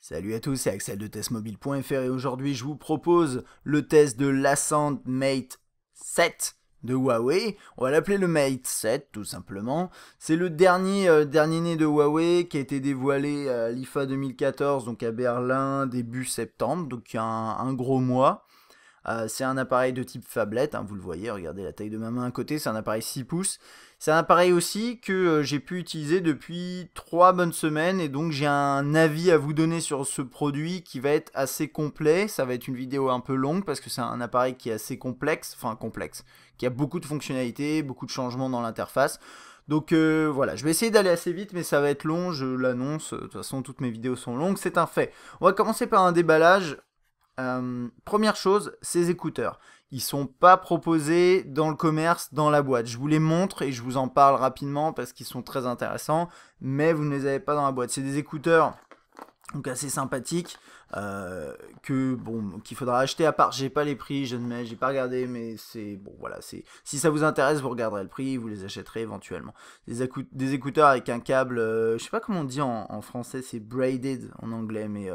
Salut à tous, c'est Axel de testmobile.fr et aujourd'hui je vous propose le test de l'Ascend Mate 7 de Huawei. On va l'appeler le Mate 7 tout simplement. C'est le dernier né de Huawei qui a été dévoilé à l'IFA 2014, donc à Berlin début septembre, donc il y a un gros mois. C'est un appareil de type phablette, hein, vous le voyez, regardez la taille de ma main à côté, c'est un appareil 6 pouces. C'est un appareil aussi que j'ai pu utiliser depuis 3 bonnes semaines et donc j'ai un avis à vous donner sur ce produit qui va être assez complet. Ça va être une vidéo un peu longue parce que c'est un appareil qui est assez complexe, qui a beaucoup de fonctionnalités, beaucoup de changements dans l'interface. Donc voilà, je vais essayer d'aller assez vite mais ça va être long, je l'annonce, de toute façon toutes mes vidéos sont longues, c'est un fait. On va commencer par un déballage. Première chose, ces écouteurs. Ils sont pas proposés dans le commerce, dans la boîte. Je vous les montre et je vous en parle rapidement parce qu'ils sont très intéressants, mais vous ne les avez pas dans la boîte. C'est des écouteurs donc assez sympathiques qu'il faudra acheter à part. J'ai pas les prix, j'ai pas regardé, mais c'est bon voilà. Si ça vous intéresse, vous regarderez le prix, vous les achèterez éventuellement. Des écouteurs avec un câble, je sais pas comment on dit en français, c'est braided en anglais, mais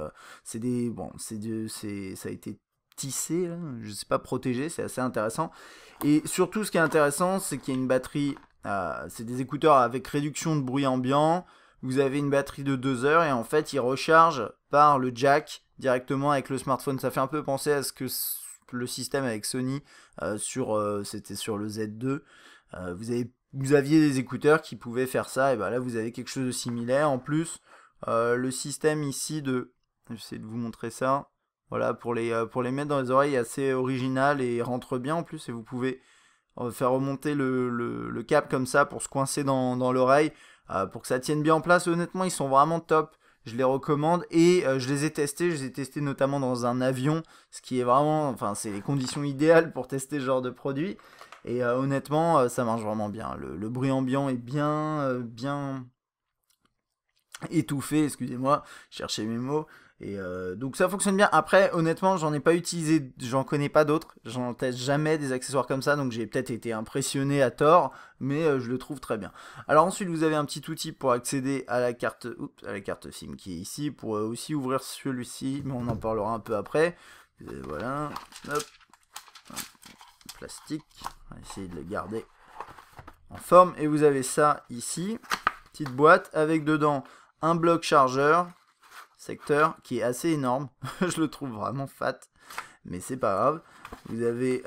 ça a été tissé, là, je sais pas, protégé, c'est assez intéressant. Et surtout, ce qui est intéressant, c'est qu'il y a une batterie. C'est des écouteurs avec réduction de bruit ambiant. Vous avez une batterie de 2 heures et en fait, il recharge par le jack directement avec le smartphone. Ça fait un peu penser à ce que le système avec Sony c'était sur le Z2. Vous aviez des écouteurs qui pouvaient faire ça et ben là, vous avez quelque chose de similaire. En plus, le système ici j'essaie de vous montrer ça. Voilà, pour les mettre dans les oreilles, assez original et rentre bien en plus. Et vous pouvez faire remonter le câble comme ça pour se coincer dans l'oreille. Pour que ça tienne bien en place. Honnêtement, ils sont vraiment top. Je les recommande et je les ai testés. Je les ai testés notamment dans un avion, ce qui est vraiment, c'est les conditions idéales pour tester ce genre de produit. Et honnêtement, ça marche vraiment bien. Le bruit ambiant est bien étouffé. Excusez-moi, chercher mes mots. Et donc ça fonctionne bien. Après, honnêtement, j'en ai pas utilisé, j'en connais pas d'autres. J'en teste jamais des accessoires comme ça, donc j'ai peut-être été impressionné à tort, mais je le trouve très bien. Alors ensuite, vous avez un petit outil pour accéder à la carte SIM qui est ici, pour aussi ouvrir celui-ci, mais on en parlera un peu après. Voilà, hop, plastique, on va essayer de le garder en forme. Et vous avez ça ici, petite boîte avec dedans un bloc chargeur. Secteur qui est assez énorme, je le trouve vraiment fat, mais c'est pas grave. Vous avez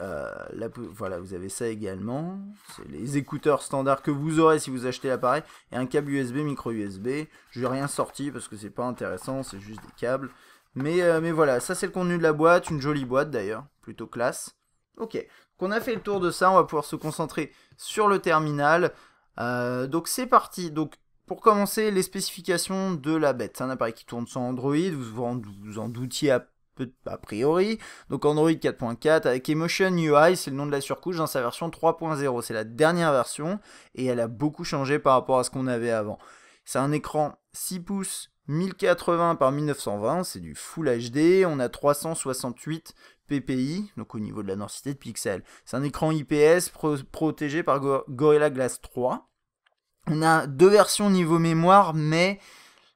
vous avez ça également, c'est les écouteurs standards que vous aurez si vous achetez l'appareil, et un câble USB, micro USB. Je n'ai rien sorti parce que c'est pas intéressant, c'est juste des câbles. Mais voilà, ça c'est le contenu de la boîte, une jolie boîte d'ailleurs, plutôt classe. Ok, donc on a fait le tour de ça, on va pouvoir se concentrer sur le terminal. Donc c'est parti. Donc pour commencer, les spécifications de la bête. C'est un appareil qui tourne sur Android, vous en doutiez a priori. Donc Android 4.4 avec Emotion UI, c'est le nom de la surcouche dans sa version 3.0. C'est la dernière version et elle a beaucoup changé par rapport à ce qu'on avait avant. C'est un écran 6 pouces 1080 par 1920, c'est du Full HD. On a 368 ppi, donc au niveau de la densité de pixels. C'est un écran IPS protégé par Gorilla Glass 3. On a 2 versions niveau mémoire, mais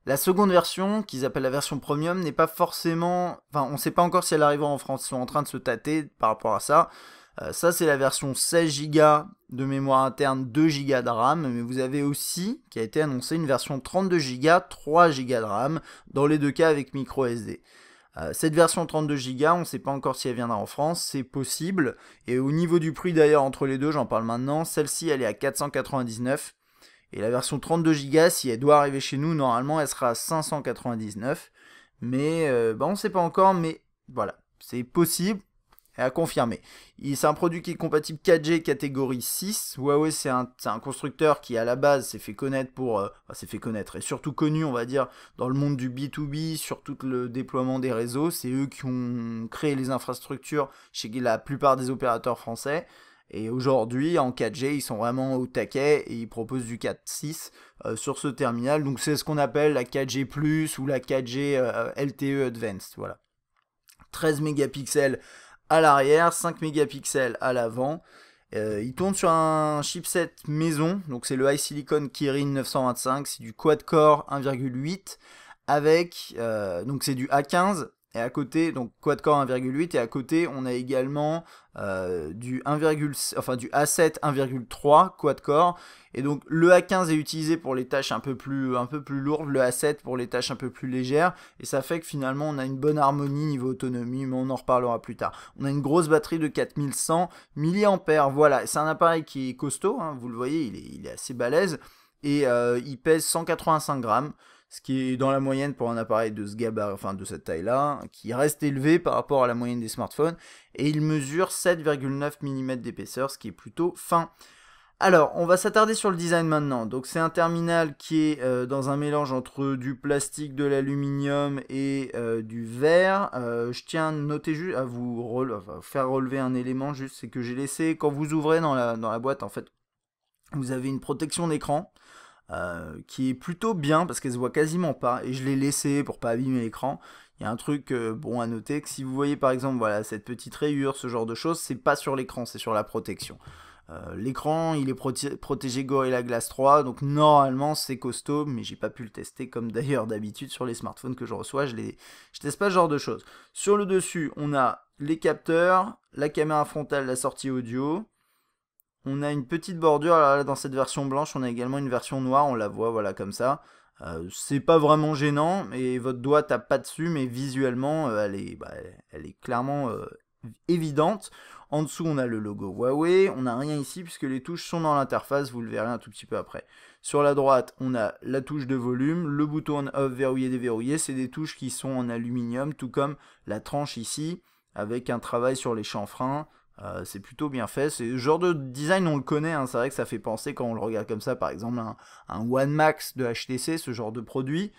la seconde version, qu'ils appellent la version premium, n'est pas forcément... on ne sait pas encore si elle arrivera en France, ils sont en train de se tâter par rapport à ça. Ça, c'est la version 16 Go de mémoire interne, 2 Go de RAM, mais vous avez aussi, qui a été annoncé, une version 32 Go, 3 Go de RAM, dans les deux cas avec micro SD. Cette version 32 Go, on ne sait pas encore si elle viendra en France, c'est possible. Et au niveau du prix d'ailleurs, entre les deux, j'en parle maintenant, celle-ci, elle est à 499. Et la version 32 Go, si elle doit arriver chez nous, normalement, elle sera à 599. Mais on ne sait pas encore, mais voilà, c'est possible et à confirmer. C'est un produit qui est compatible 4G catégorie 6. Huawei, c'est un constructeur qui, à la base, s'est fait connaître et surtout connu, on va dire, dans le monde du B2B, sur tout le déploiement des réseaux. C'est eux qui ont créé les infrastructures chez la plupart des opérateurs français. Et aujourd'hui, en 4G, ils sont vraiment au taquet et ils proposent du 4.6 sur ce terminal. Donc c'est ce qu'on appelle la 4G+, ou la 4G LTE Advanced. Voilà. 13 mégapixels à l'arrière, 5 mégapixels à l'avant. Il tourne sur un chipset maison, donc c'est le iSilicon Kirin 925, c'est du quad-core 1,8 avec, donc c'est du A15, et à côté, donc quad-core 1,8, et à côté, on a également du A7 1,3 quad-core, et donc le A15 est utilisé pour les tâches un peu plus lourdes, le A7 pour les tâches un peu plus légères, et ça fait que finalement on a une bonne harmonie niveau autonomie, mais on en reparlera plus tard. On a une grosse batterie de 4100 mAh, voilà, c'est un appareil qui est costaud, hein, vous le voyez, il est assez balèze, et il pèse 185 grammes, ce qui est dans la moyenne pour un appareil de ce gabarit, enfin de cette taille-là, qui reste élevé par rapport à la moyenne des smartphones, et il mesure 7,9 mm d'épaisseur, ce qui est plutôt fin. Alors, on va s'attarder sur le design maintenant. Donc c'est un terminal qui est dans un mélange entre du plastique, de l'aluminium et du verre. Je tiens à noter juste, à vous faire relever un élément juste, c'est que j'ai laissé, quand vous ouvrez dans la boîte, en fait, vous avez une protection d'écran. Qui est plutôt bien parce qu'elle se voit quasiment pas, et je l'ai laissé pour pas abîmer l'écran. Il y a un truc bon à noter, que si vous voyez par exemple voilà, cette petite rayure, ce genre de choses, c'est pas sur l'écran, c'est sur la protection. L'écran il est protégé Gorilla Glass 3, donc normalement c'est costaud, mais j'ai pas pu le tester comme d'ailleurs d'habitude sur les smartphones que je reçois, je teste pas ce genre de choses. Sur le dessus, on a les capteurs, la caméra frontale, la sortie audio. On a une petite bordure, alors là, dans cette version blanche, on a également une version noire, on la voit, voilà, comme ça. C'est pas vraiment gênant, et votre doigt tape pas dessus, mais visuellement, elle est clairement évidente. En dessous, on a le logo Huawei, on n'a rien ici, puisque les touches sont dans l'interface, vous le verrez un tout petit peu après. Sur la droite, on a la touche de volume, le bouton on-off, verrouiller, déverrouiller, c'est des touches qui sont en aluminium, tout comme la tranche ici, avec un travail sur les chanfreins. C'est plutôt bien fait, c'est le genre de design on le connaît, hein. C'est vrai que ça fait penser quand on le regarde comme ça, par exemple un One Max de HTC, ce genre de produit,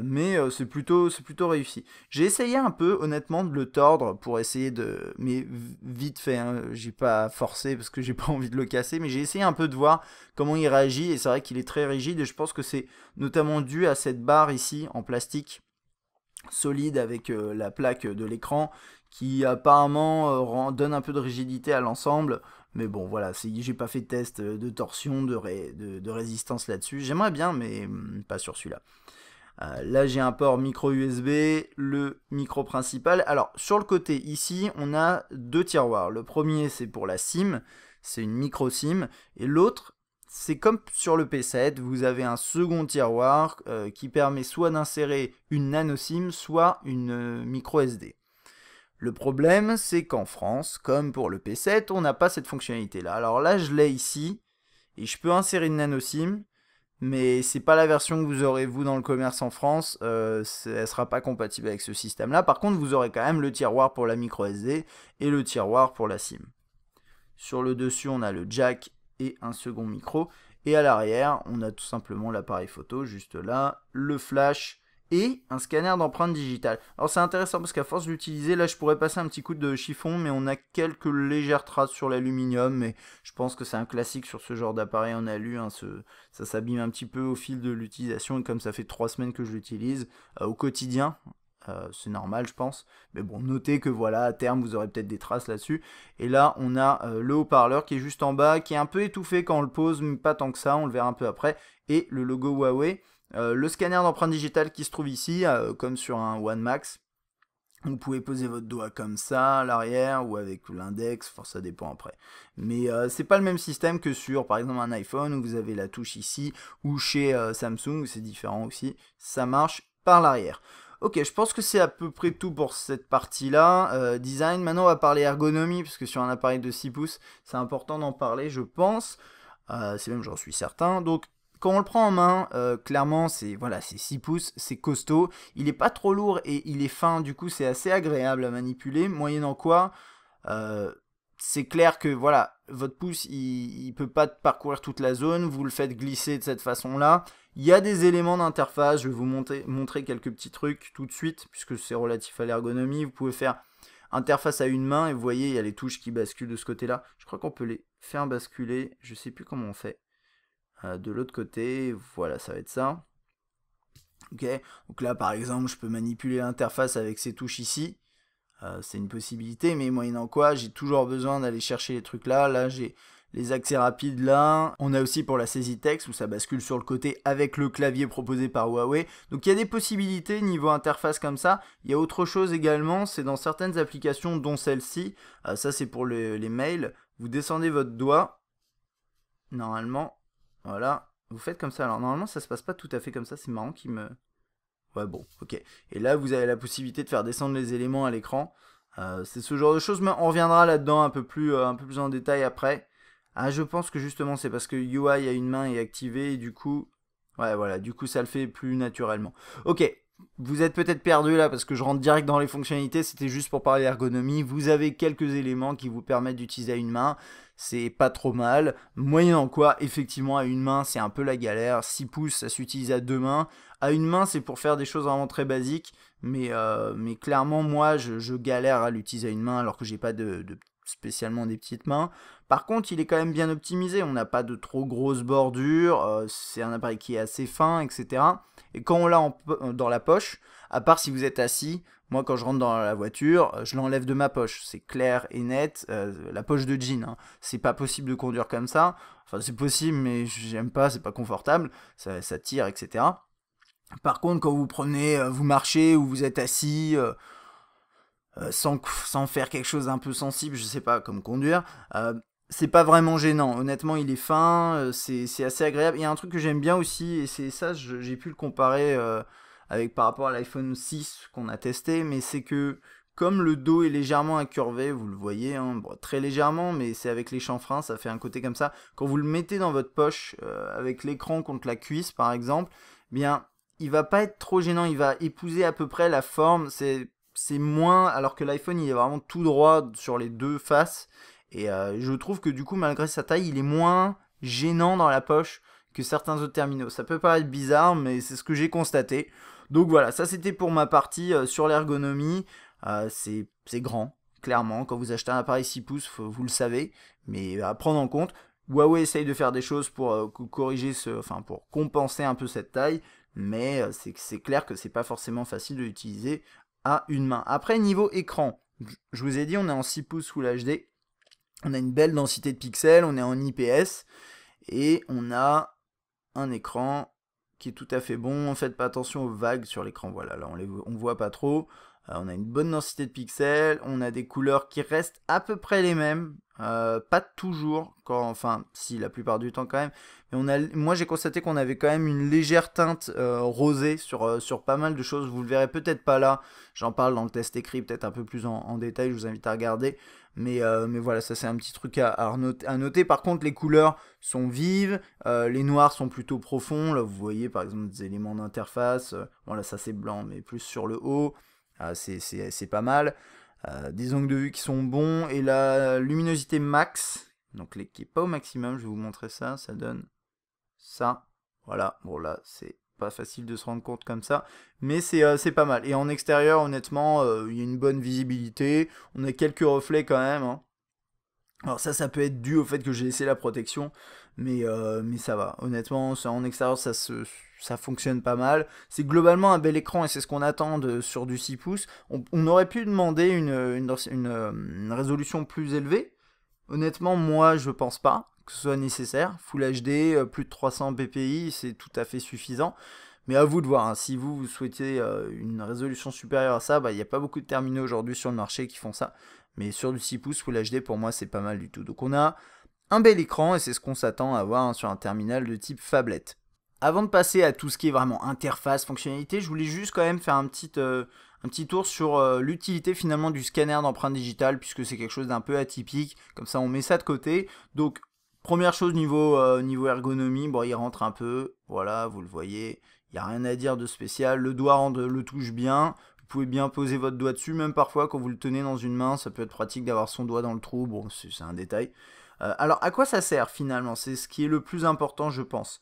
mais c'est plutôt réussi. J'ai essayé un peu honnêtement de le tordre pour essayer de, mais vite fait, hein, j'ai pas forcé parce que j'ai pas envie de le casser, mais j'ai essayé un peu de voir comment il réagit, et c'est vrai qu'il est très rigide, et je pense que c'est notamment dû à cette barre ici en plastique solide avec la plaque de l'écran qui apparemment donne un peu de rigidité à l'ensemble, mais bon voilà, j'ai pas fait de test de torsion, de résistance là-dessus, j'aimerais bien mais pas sur celui-là. Là j'ai un port micro USB, le micro principal. Alors sur le côté ici on a deux tiroirs, le premier c'est pour la SIM, c'est une micro SIM, et l'autre c'est comme sur le P7, vous avez un second tiroir qui permet soit d'insérer une nano SIM, soit une micro SD. Le problème, c'est qu'en France, comme pour le P7, on n'a pas cette fonctionnalité-là. Alors là, je l'ai ici, et je peux insérer une nano SIM, mais c'est pas la version que vous aurez vous dans le commerce en France, elle sera pas compatible avec ce système-là. Par contre, vous aurez quand même le tiroir pour la micro SD et le tiroir pour la SIM. Sur le dessus, on a le jack et un second micro. Et à l'arrière, on a tout simplement l'appareil photo, juste là, le flash et un scanner d'empreinte digitale. Alors c'est intéressant parce qu'à force d'utiliser, là je pourrais passer un petit coup de chiffon, mais on a quelques légères traces sur l'aluminium, mais je pense que c'est un classique sur ce genre d'appareil en alu, hein, ça s'abîme un petit peu au fil de l'utilisation, et comme ça fait 3 semaines que je l'utilise au quotidien, c'est normal je pense, mais bon, notez que voilà, à terme vous aurez peut-être des traces là-dessus. Et là on a le haut-parleur qui est juste en bas, qui est un peu étouffé quand on le pose, mais pas tant que ça, on le verra un peu après, et le logo Huawei. Le scanner d'empreinte digitale qui se trouve ici, comme sur un One Max. Vous pouvez poser votre doigt comme ça à l'arrière ou avec l'index, enfin ça dépend après. Mais c'est pas le même système que sur par exemple un iPhone où vous avez la touche ici, ou chez Samsung où c'est différent aussi. Ça marche par l'arrière. Ok, je pense que c'est à peu près tout pour cette partie-là. Design, maintenant on va parler ergonomie, parce que sur un appareil de 6 pouces, c'est important d'en parler, je pense. C'est même, j'en suis certain. Donc, quand on le prend en main, clairement, c'est 6 pouces, c'est costaud. Il est pas trop lourd et il est fin, du coup, c'est assez agréable à manipuler. Moyennant quoi, c'est clair que voilà, votre pouce, il peut pas parcourir toute la zone. Vous le faites glisser de cette façon-là. Il y a des éléments d'interface. Je vais vous montrer quelques petits trucs tout de suite, puisque c'est relatif à l'ergonomie. Vous pouvez faire interface à une main et vous voyez, il y a les touches qui basculent de ce côté-là. Je crois qu'on peut les faire basculer. Je sais plus comment on fait. De l'autre côté, voilà, ça va être ça. Ok, donc là par exemple, je peux manipuler l'interface avec ces touches ici. C'est une possibilité, mais moyennant quoi, j'ai toujours besoin d'aller chercher les trucs là. Là, j'ai les accès rapides là. On a aussi pour la saisie texte où ça bascule sur le côté avec le clavier proposé par Huawei. Donc il y a des possibilités niveau interface comme ça. Il y a autre chose également, c'est dans certaines applications dont celle-ci. Ça c'est pour les mails. Vous descendez votre doigt. Normalement, voilà. Vous faites comme ça. Alors normalement ça se passe pas tout à fait comme ça. C'est marrant qu'il me... Ouais bon, ok. Et là vous avez la possibilité de faire descendre les éléments à l'écran. C'est ce genre de choses, mais on reviendra là-dedans un peu plus en détail après. Ah, je pense que justement c'est parce que UI a une main est activée et du coup, ouais voilà, du coup ça le fait plus naturellement. Ok, vous êtes peut-être perdu là parce que je rentre direct dans les fonctionnalités, c'était juste pour parler d'ergonomie. Vous avez quelques éléments qui vous permettent d'utiliser à une main, c'est pas trop mal. Moyennant quoi, effectivement à une main c'est un peu la galère. 6 pouces ça s'utilise à deux mains. À une main c'est pour faire des choses vraiment très basiques, mais clairement moi je galère à l'utiliser à une main alors que j'ai pas de spécialement des petites mains. Par contre, il est quand même bien optimisé, on n'a pas de trop grosses bordures, c'est un appareil qui est assez fin, etc. Et quand on l'a dans la poche, à part si vous êtes assis, moi quand je rentre dans la voiture, je l'enlève de ma poche, c'est clair et net, la poche de jean, hein. C'est pas possible de conduire comme ça, enfin c'est possible mais j'aime pas, c'est pas confortable, ça tire, etc. Par contre, quand vous prenez, vous marchez ou vous êtes assis, sans faire quelque chose d'un peu sensible, je sais pas, comme conduire, c'est pas vraiment gênant. Honnêtement, il est fin, c'est assez agréable. Il y a un truc que j'aime bien aussi, et c'est ça, j'ai pu le comparer avec par rapport à l'iPhone 6 qu'on a testé, mais c'est que comme le dos est légèrement incurvé, vous le voyez, hein, bon, très légèrement, mais c'est avec les chanfreins, ça fait un côté comme ça. Quand vous le mettez dans votre poche, avec l'écran contre la cuisse par exemple, bien, il va pas être trop gênant, il va épouser à peu près la forme, c'est moins, alors que l'iPhone il est vraiment tout droit sur les deux faces, et je trouve que du coup malgré sa taille il est moins gênant dans la poche que certains autres terminaux. Ça peut paraître bizarre mais c'est ce que j'ai constaté. Donc voilà, ça c'était pour ma partie sur l'ergonomie. C'est grand, clairement, quand vous achetez un appareil 6 pouces, vous le savez, mais à prendre en compte. Huawei essaye de faire des choses pour corriger pour compenser un peu cette taille, mais c'est clair que c'est pas forcément facile de l'utiliser à une main. Après, niveau écran, je vous ai dit, on est en 6 pouces Full HD, on a une belle densité de pixels, on est en IPS, et on a un écran qui est tout à fait bon. Faites pas attention aux vagues sur l'écran, voilà, là on voit pas trop. On a une bonne densité de pixels, on a des couleurs qui restent à peu près les mêmes, pas toujours, si la plupart du temps quand même, mais moi j'ai constaté qu'on avait quand même une légère teinte rosée sur pas mal de choses, vous le verrez peut-être pas là, j'en parle dans le test écrit peut-être un peu plus en détail, je vous invite à regarder, mais voilà, ça c'est un petit truc à noter. Par contre les couleurs sont vives, les noirs sont plutôt profonds, là vous voyez par exemple des éléments d'interface, bon là ça c'est blanc mais plus sur le haut. C'est pas mal. Des angles de vue qui sont bons. Et la luminosité max, donc qui est pas au maximum, je vais vous montrer ça. Ça donne ça. Voilà. Bon là, c'est pas facile de se rendre compte comme ça. Mais c'est pas mal. Et en extérieur, honnêtement, il y a une bonne visibilité. On a quelques reflets quand même, hein. Alors ça peut être dû au fait que j'ai laissé la protection, mais ça va. Honnêtement, en extérieur, ça fonctionne pas mal. C'est globalement un bel écran et c'est ce qu'on attend sur du 6 pouces. On aurait pu demander une résolution plus élevée. Honnêtement, moi, je pense pas que ce soit nécessaire. Full HD, plus de 300 ppi, c'est tout à fait suffisant. Mais à vous de voir, hein. Si vous souhaitez une résolution supérieure à ça, il n'y a pas beaucoup de terminaux aujourd'hui sur le marché qui font ça. Mais sur du 6 pouces Full HD, pour moi, c'est pas mal du tout. Donc on a un bel écran et c'est ce qu'on s'attend à avoir, hein, sur un terminal de type phablette. Avant de passer à tout ce qui est vraiment interface, fonctionnalité, je voulais juste quand même faire un petit tour sur l'utilité finalement du scanner d'empreinte digitale, puisque c'est quelque chose d'un peu atypique. Comme ça, on met ça de côté. Donc, première chose niveau ergonomie, bon, il rentre un peu. Voilà, vous le voyez. Il n'y a rien à dire de spécial. Le doigt le touche bien. Vous pouvez bien poser votre doigt dessus, même parfois quand vous le tenez dans une main, ça peut être pratique d'avoir son doigt dans le trou, bon c'est un détail. Alors à quoi ça sert finalement? C'est ce qui est le plus important je pense.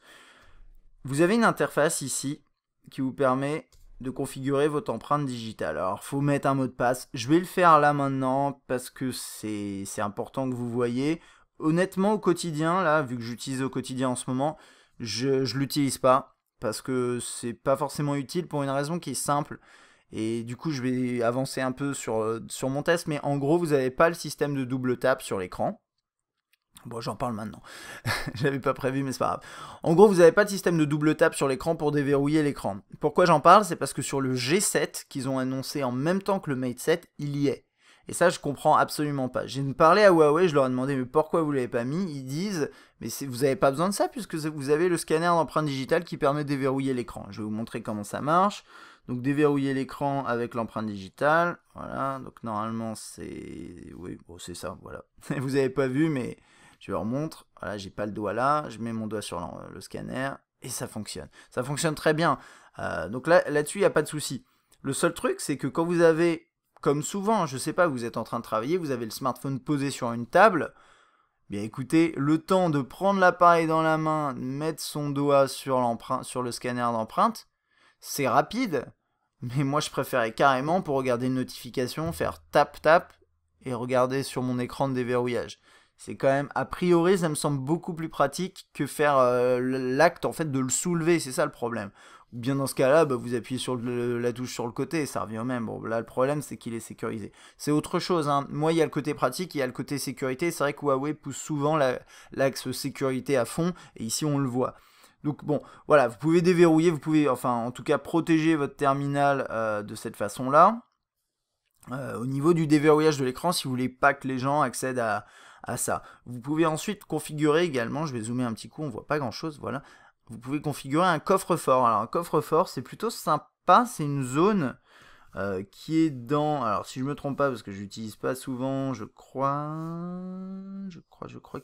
Vous avez une interface ici qui vous permet de configurer votre empreinte digitale. Alors il faut mettre un mot de passe, je vais le faire là maintenant parce que c'est important que vous voyez. Honnêtement au quotidien, là vu que j'utilise au quotidien en ce moment, je l'utilise pas parce que c'est pas forcément utile pour une raison qui est simple. Et du coup, je vais avancer un peu sur mon test, mais en gros, vous n'avez pas le système de double tap sur l'écran. Bon, j'en parle maintenant. J'avais pas prévu, mais c'est pas grave. En gros, vous n'avez pas de système de double tap sur l'écran pour déverrouiller l'écran. Pourquoi j'en parle? C'est parce que sur le G7, qu'ils ont annoncé en même temps que le Mate 7, il y est. Et ça, je comprends absolument pas. J'ai parlé à Huawei, je leur ai demandé mais pourquoi vous l'avez pas mis. Ils disent mais vous n'avez pas besoin de ça puisque vous avez le scanner d'empreinte digitale qui permet de déverrouiller l'écran. Je vais vous montrer comment ça marche. Donc déverrouiller l'écran avec l'empreinte digitale. Voilà, donc normalement c'est... Oui, bon c'est ça, voilà. Vous n'avez pas vu mais je vous remontre. Voilà, j'ai pas le doigt là, je mets mon doigt sur le scanner et ça fonctionne. Ça fonctionne très bien. Donc là-dessus, il n'y a pas de souci. Le seul truc, c'est que quand vous avez... Comme souvent, je sais pas, vous êtes en train de travailler, vous avez le smartphone posé sur une table. Bien écoutez, le temps de prendre l'appareil dans la main, mettre son doigt sur le scanner d'empreinte, c'est rapide. Mais moi je préférais carrément pour regarder une notification, faire tap tap et regarder sur mon écran de déverrouillage. C'est quand même, a priori, ça me semble beaucoup plus pratique que faire l'acte en fait de le soulever, c'est ça le problème. Ou bien dans ce cas-là, bah, vous appuyez sur la touche sur le côté et ça revient au même. Bon, là le problème c'est qu'il est sécurisé. C'est autre chose, hein. Moi il y a le côté pratique, il y a le côté sécurité. C'est vrai que Huawei pousse souvent l'axe sécurité à fond et ici on le voit. Donc bon, voilà, vous pouvez déverrouiller, vous pouvez, enfin en tout cas protéger votre terminal de cette façon-là. Au niveau du déverrouillage de l'écran, si vous voulez pas que les gens accèdent à ça. Vous pouvez ensuite configurer également, je vais zoomer un petit coup, on voit pas grand chose, voilà. Vous pouvez configurer un coffre-fort. Alors un coffre-fort, c'est plutôt sympa, c'est une zone qui est dans... Alors si je me trompe pas, parce que je l'utilise pas souvent, je crois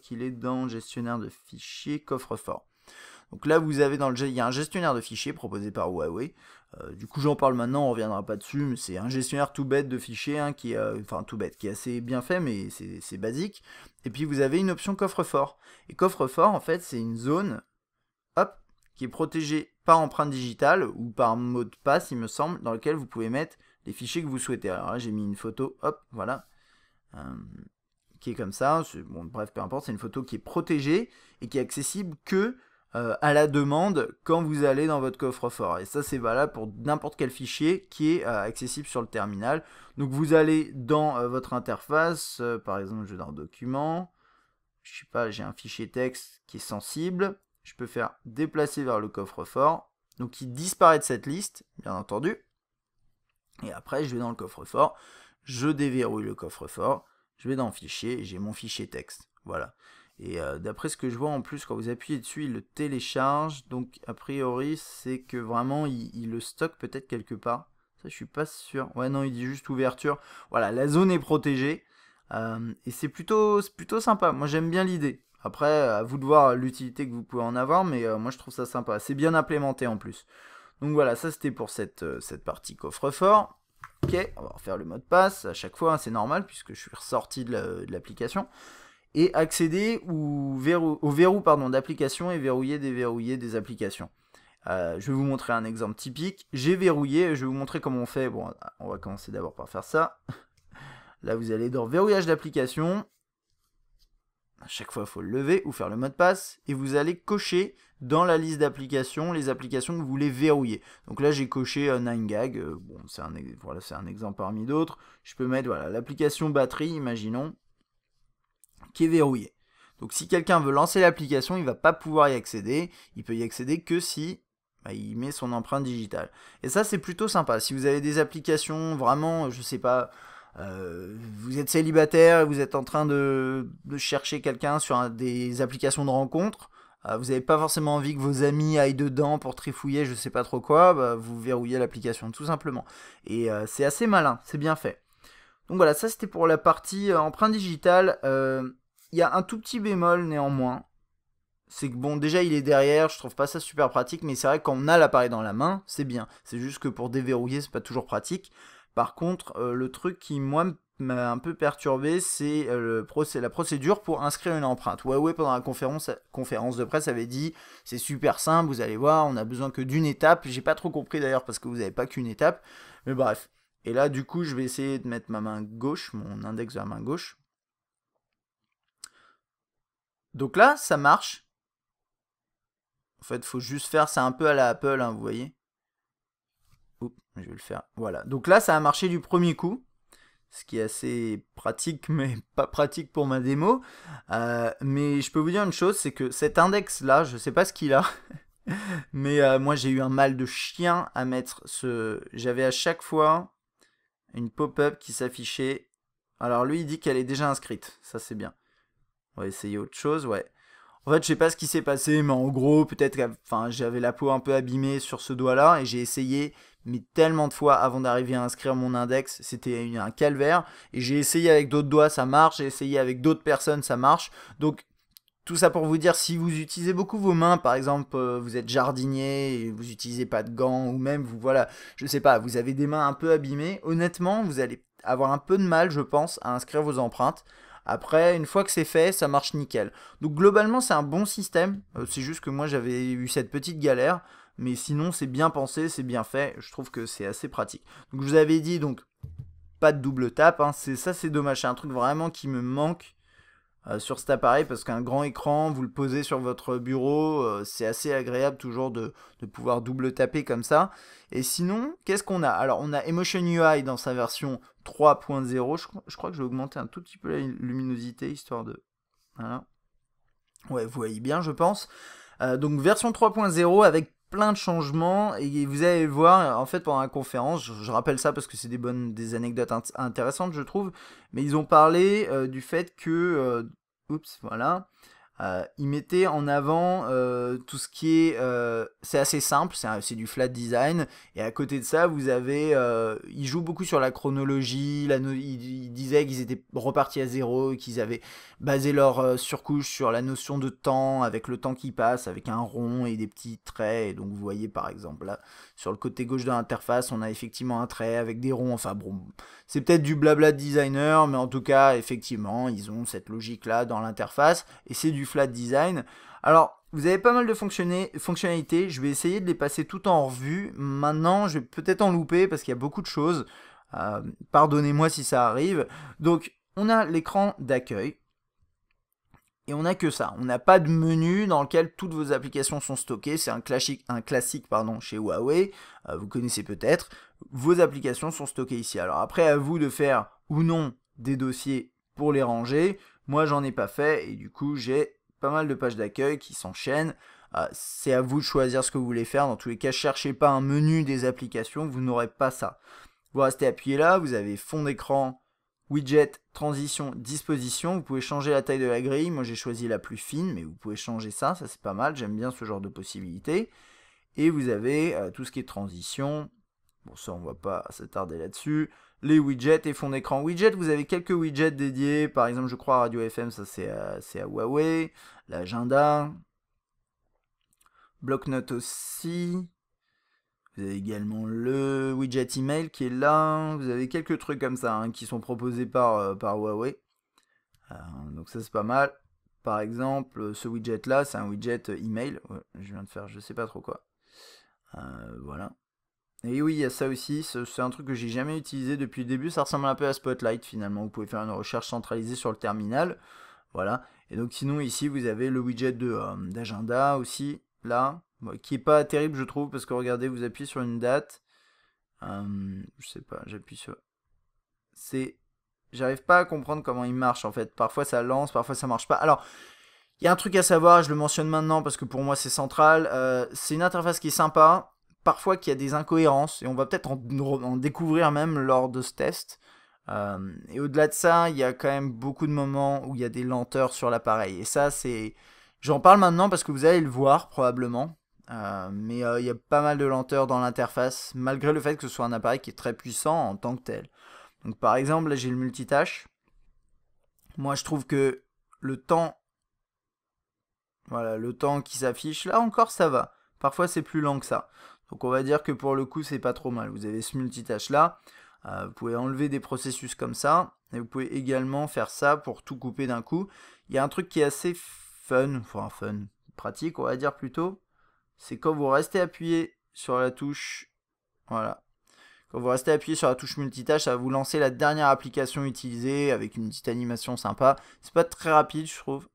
qu'il est dans gestionnaire de fichiers coffre-fort. Donc là, vous avez il y a un gestionnaire de fichiers proposé par Huawei. Du coup, j'en parle maintenant, on reviendra pas dessus, mais c'est un gestionnaire tout bête de fichiers, hein, qui est assez bien fait, mais c'est basique. Et puis vous avez une option coffre-fort. Et coffre-fort, en fait, c'est une zone, hop, qui est protégée par empreinte digitale ou par mot de passe, il me semble, dans lequel vous pouvez mettre les fichiers que vous souhaitez. Alors là, j'ai mis une photo, hop, voilà, qui est comme ça. Bon, bref, peu importe, c'est une photo qui est protégée et qui est accessible que à la demande quand vous allez dans votre coffre-fort. Et ça, c'est valable pour n'importe quel fichier qui est accessible sur le terminal. Donc vous allez dans votre interface, par exemple, je vais dans Documents, je sais pas, j'ai un fichier texte qui est sensible, je peux faire déplacer vers le coffre-fort, donc il disparaît de cette liste, bien entendu. Et après, je vais dans le coffre-fort, je déverrouille le coffre-fort, je vais dans Fichier, et j'ai mon fichier texte. Voilà. Et d'après ce que je vois en plus, quand vous appuyez dessus, il le télécharge. Donc a priori, c'est que vraiment, il le stocke peut-être quelque part. Ça, je suis pas sûr. Ouais, non, il dit juste ouverture. Voilà, la zone est protégée. Et c'est plutôt sympa. Moi, j'aime bien l'idée. Après, à vous de voir l'utilité que vous pouvez en avoir, mais moi, je trouve ça sympa. C'est bien implémenté en plus. Donc voilà, ça c'était pour cette partie coffre-fort. Ok, on va refaire le mot de passe à chaque fois, hein, c'est normal puisque je suis ressorti de l'application. Et accéder au verrou d'application et verrouiller, déverrouiller des applications. Je vais vous montrer un exemple typique. J'ai verrouillé, je vais vous montrer comment on fait. Bon, on va commencer d'abord par faire ça. Là, vous allez dans verrouillage d'application. À chaque fois, il faut le lever ou faire le mot de passe. Et vous allez cocher dans la liste d'applications les applications que vous voulez verrouiller. Donc là, j'ai coché 9gag. Bon, c'est un exemple parmi d'autres. Je peux mettre l'application batterie, imaginons, qui est verrouillée. Donc si quelqu'un veut lancer l'application, il ne va pas pouvoir y accéder. Il peut y accéder que si il met son empreinte digitale. Et ça, c'est plutôt sympa. Si vous avez des applications vraiment, je sais pas... vous êtes célibataire, vous êtes en train de chercher quelqu'un sur des applications de rencontre, vous n'avez pas forcément envie que vos amis aillent dedans pour trifouiller je sais pas trop quoi, vous verrouillez l'application tout simplement. Et c'est assez malin, c'est bien fait. Donc voilà, ça c'était pour la partie empreinte digitale. Il y a un tout petit bémol néanmoins. C'est que bon, déjà il est derrière, je trouve pas ça super pratique, mais c'est vrai que quand on a l'appareil dans la main, c'est bien. C'est juste que pour déverrouiller, c'est pas toujours pratique. Par contre, le truc qui, moi, m'a un peu perturbé, c'est la procédure pour inscrire une empreinte. Huawei, pendant la conférence de presse, avait dit c'est super simple, vous allez voir, on a besoin que d'une étape. J'ai pas trop compris d'ailleurs parce que vous n'avez pas qu'une étape. Mais bref. Et là, du coup, je vais essayer de mettre ma main gauche, mon index de la main gauche. Donc là, ça marche. En fait, il faut juste faire, c'est un peu à la Apple, hein, vous voyez. Oups, je vais le faire. Voilà. Donc là, ça a marché du premier coup. ce qui est assez pratique, mais pas pratique pour ma démo. Mais je peux vous dire une chose, c'est que cet index-là, je sais pas ce qu'il a, mais moi j'ai eu un mal de chien à mettre ce... J'avais à chaque fois une pop-up qui s'affichait. Alors lui, il dit qu'elle est déjà inscrite, ça c'est bien. On va essayer autre chose, ouais. En fait, je sais pas ce qui s'est passé, mais en gros, peut-être que enfin, j'avais la peau un peu abîmée sur ce doigt-là, et j'ai essayé, mais tellement de fois avant d'arriver à inscrire mon index, c'était un calvaire. Et j'ai essayé avec d'autres doigts, ça marche, j'ai essayé avec d'autres personnes, ça marche. Donc, tout ça pour vous dire, si vous utilisez beaucoup vos mains, par exemple, vous êtes jardinier et vous n'utilisez pas de gants, ou même, vous, voilà, je sais pas, vous avez des mains un peu abîmées, honnêtement, vous allez avoir un peu de mal, je pense, à inscrire vos empreintes. Après, une fois que c'est fait, ça marche nickel. Donc globalement, c'est un bon système. C'est juste que moi, j'avais eu cette petite galère. Mais sinon, c'est bien pensé, c'est bien fait. Je trouve que c'est assez pratique. Donc je vous avais dit, donc, pas de double tap. Hein. Ça, c'est dommage. C'est un truc vraiment qui me manque sur cet appareil parce qu'un grand écran, vous le posez sur votre bureau, c'est assez agréable toujours de pouvoir double taper comme ça. Et sinon, qu'est-ce qu'on a? Alors, on a Emotion UI dans sa version 3.0. Je crois que je vais augmenter un tout petit peu la luminosité histoire de... Voilà. Ouais, vous voyez bien, je pense. Donc, version 3.0 avec plein de changements et vous allez le voir en fait pendant la conférence, je rappelle ça parce que c'est des anecdotes intéressantes je trouve, mais ils ont parlé du fait que oups voilà, ils mettaient en avant tout ce qui est c'est assez simple, c'est du flat design et à côté de ça vous avez ils jouent beaucoup sur la chronologie, ils disaient qu'ils étaient repartis à zéro, qu'ils avaient basé leur surcouche sur la notion de temps avec le temps qui passe avec un rond et des petits traits et donc vous voyez par exemple là sur le côté gauche de l'interface on a effectivement un trait avec des ronds, enfin bon c'est peut-être du blabla de designer mais en tout cas effectivement ils ont cette logique là dans l'interface et c'est du flat design. Alors, vous avez pas mal de fonctionnalités. Je vais essayer de les passer tout en revue. Maintenant, je vais peut-être en louper parce qu'il y a beaucoup de choses. Pardonnez-moi si ça arrive. Donc, on a l'écran d'accueil. Et on n'a que ça. On n'a pas de menu dans lequel toutes vos applications sont stockées. C'est un classique chez Huawei. Vous connaissez peut-être. Vos applications sont stockées ici. Alors après, à vous de faire ou non des dossiers pour les ranger. Moi, j'en ai pas fait et du coup, j'ai pas mal de pages d'accueil qui s'enchaînent. C'est à vous de choisir ce que vous voulez faire. Dans tous les cas, cherchez pas un menu des applications, vous n'aurez pas ça. Vous restez appuyé là, vous avez fond d'écran, widget, transition, disposition. Vous pouvez changer la taille de la grille. Moi, j'ai choisi la plus fine, mais vous pouvez changer ça c'est pas mal. J'aime bien ce genre de possibilités. Et vous avez tout ce qui est transition. Bon, ça, on va pas s'attarder là-dessus. Les widgets et fond d'écran. Widgets, vous avez quelques widgets dédiés. Par exemple, je crois Radio FM, ça c'est à Huawei. L'agenda. Bloc-notes aussi. Vous avez également le widget email qui est là. Vous avez quelques trucs comme ça qui sont proposés par Huawei. Donc ça c'est pas mal. Par exemple, ce widget là, c'est un widget email. Ouais, je viens de faire je sais pas trop quoi. Voilà. Et oui, il y a ça aussi, c'est un truc que j'ai jamais utilisé depuis le début, ça ressemble un peu à Spotlight finalement, vous pouvez faire une recherche centralisée sur le terminal, voilà. Et donc sinon ici vous avez le widget d'agenda aussi, là, qui est pas terrible je trouve, parce que regardez, vous appuyez sur une date, je sais pas, j'appuie sur... J'arrive pas à comprendre comment il marche en fait, parfois ça lance, parfois ça marche pas. Alors, il y a un truc à savoir, je le mentionne maintenant parce que pour moi c'est central, c'est une interface qui est sympa, parfois qu'il y a des incohérences, et on va peut-être en découvrir même lors de ce test. Et au-delà de ça, il y a quand même beaucoup de moments où il y a des lenteurs sur l'appareil. Et ça, c'est... J'en parle maintenant parce que vous allez le voir probablement. Mais il y a pas mal de lenteurs dans l'interface, malgré le fait que ce soit un appareil qui est très puissant en tant que tel. Donc par exemple, là j'ai le multitâche. Moi je trouve que le temps... Voilà, le temps qui s'affiche, là encore ça va. Parfois c'est plus lent que ça. Donc on va dire que pour le coup c'est pas trop mal. Vous avez ce multitâche là. Vous pouvez enlever des processus comme ça. Et vous pouvez également faire ça pour tout couper d'un coup. Il y a un truc qui est assez fun, pratique on va dire plutôt. C'est quand vous restez appuyé sur la touche. Voilà. Quand vous restez appuyé sur la touche multitâche, ça va vous lancer la dernière application utilisée avec une petite animation sympa. C'est pas très rapide je trouve.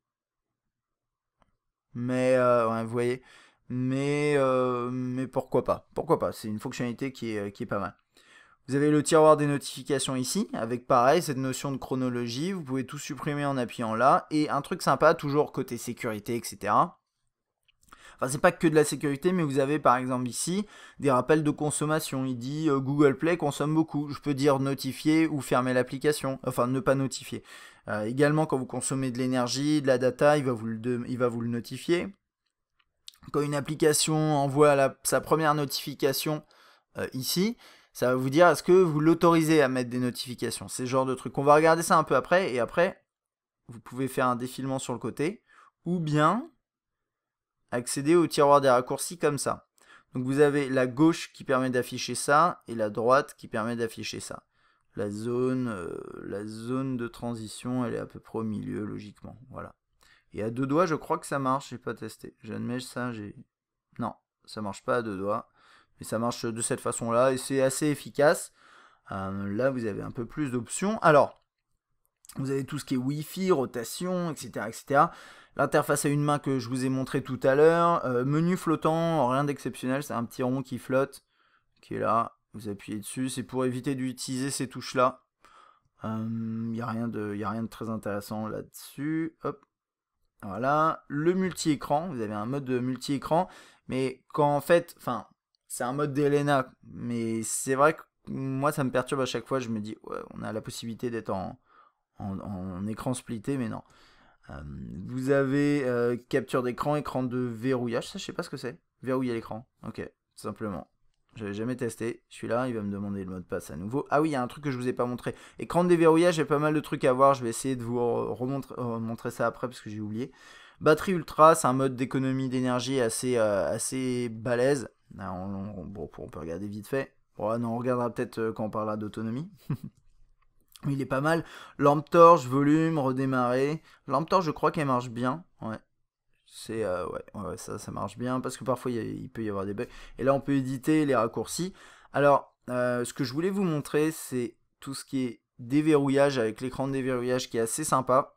Mais ouais, vous voyez, mais pourquoi pas? Pourquoi pas? C'est une fonctionnalité qui est pas mal. Vous avez le tiroir des notifications ici, avec pareil, cette notion de chronologie. Vous pouvez tout supprimer en appuyant là. Et un truc sympa, toujours côté sécurité, etc. Enfin, c'est pas que de la sécurité, mais vous avez par exemple ici des rappels de consommation. Il dit Google Play consomme beaucoup. Je peux dire notifier ou fermer l'application. Enfin, ne pas notifier. Également, quand vous consommez de l'énergie, de la data, il va vous le notifier. Quand une application envoie sa première notification ici, ça va vous dire est-ce que vous l'autorisez à mettre des notifications. C'est ce genre de truc. On va regarder ça un peu après. Et après, vous pouvez faire un défilement sur le côté. Ou bien accéder au tiroir des raccourcis comme ça. Donc vous avez la gauche qui permet d'afficher ça et la droite qui permet d'afficher ça. La zone de transition, elle est à peu près au milieu logiquement. Voilà. Et à 2 doigts, je crois que ça marche. J'ai pas testé. J'admets ça. Non, ça marche pas à 2 doigts. Mais ça marche de cette façon-là et c'est assez efficace. Là, vous avez un peu plus d'options. Alors, vous avez tout ce qui est Wi-Fi, rotation, etc. etc. L'interface à une main que je vous ai montré tout à l'heure. Menu flottant, rien d'exceptionnel. C'est un petit rond qui flotte, qui est là. Vous appuyez dessus. C'est pour éviter d'utiliser ces touches-là. Il n'y a rien de très intéressant là-dessus. Hop. Voilà. Le multi-écran. Vous avez un mode de multi-écran. Mais quand en fait... Enfin, c'est un mode d'Elena. Mais c'est vrai que moi, ça me perturbe à chaque fois. Je me dis, ouais, on a la possibilité d'être en écran splitté, mais non. Vous avez capture d'écran, écran de verrouillage, ça je sais pas ce que c'est. Verrouiller l'écran, ok, tout simplement. J'avais jamais testé, je suis là, il va me demander le mot de passe à nouveau. Ah oui, il y a un truc que je vous ai pas montré. Écran de déverrouillage, j'ai pas mal de trucs à voir, je vais essayer de vous montrer ça après parce que j'ai oublié. Batterie ultra, c'est un mode d'économie d'énergie assez balèze. Là, on peut regarder vite fait. Bon, non, on regardera peut-être quand on parlera d'autonomie. Mais il est pas mal. Lampe torche, volume, redémarrer. Lampe torche, je crois qu'elle marche bien. Ouais. C'est ouais, ça marche bien parce que parfois il peut y avoir des bugs. Et là, on peut éditer les raccourcis. Alors, ce que je voulais vous montrer, c'est tout ce qui est déverrouillage avec l'écran de déverrouillage qui est assez sympa.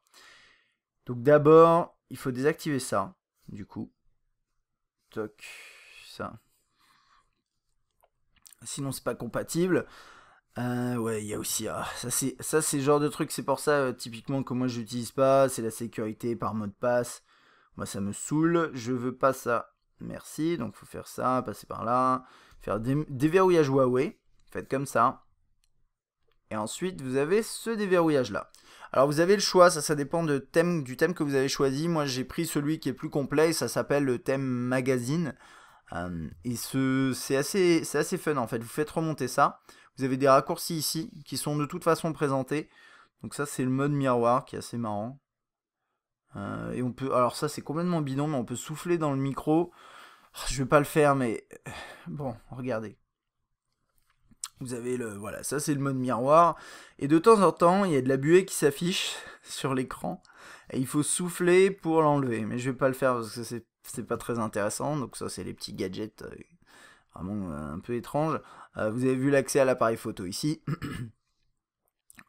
Donc d'abord, il faut désactiver ça. Du coup, toc, ça. Sinon, c'est pas compatible. Ouais, il y a aussi... ça, c'est le genre de truc, c'est pour ça, typiquement, que moi, j'utilise pas. C'est la sécurité par mot de passe. Moi, ça me saoule. Je veux pas ça. Merci. Donc, faut faire ça, passer par là. Faire déverrouillage Huawei. Faites comme ça. Et ensuite, vous avez ce déverrouillage-là. Alors, vous avez le choix. Ça dépend du thème que vous avez choisi. Moi, j'ai pris celui qui est plus complet. Ça s'appelle le thème magazine. Et c'est assez fun, en fait. Vous faites remonter ça. Vous avez des raccourcis ici qui sont de toute façon présentés. Donc ça c'est le mode miroir qui est assez marrant. Et on peut, alors ça c'est complètement bidon, mais on peut souffler dans le micro. Je vais pas le faire, mais bon, regardez. Vous avez voilà, ça c'est le mode miroir. Et de temps en temps, il y a de la buée qui s'affiche sur l'écran. Et il faut souffler pour l'enlever. Mais je vais pas le faire parce que c'est pas très intéressant. Donc ça c'est les petits gadgets vraiment un peu étranges. Vous avez vu l'accès à l'appareil photo ici.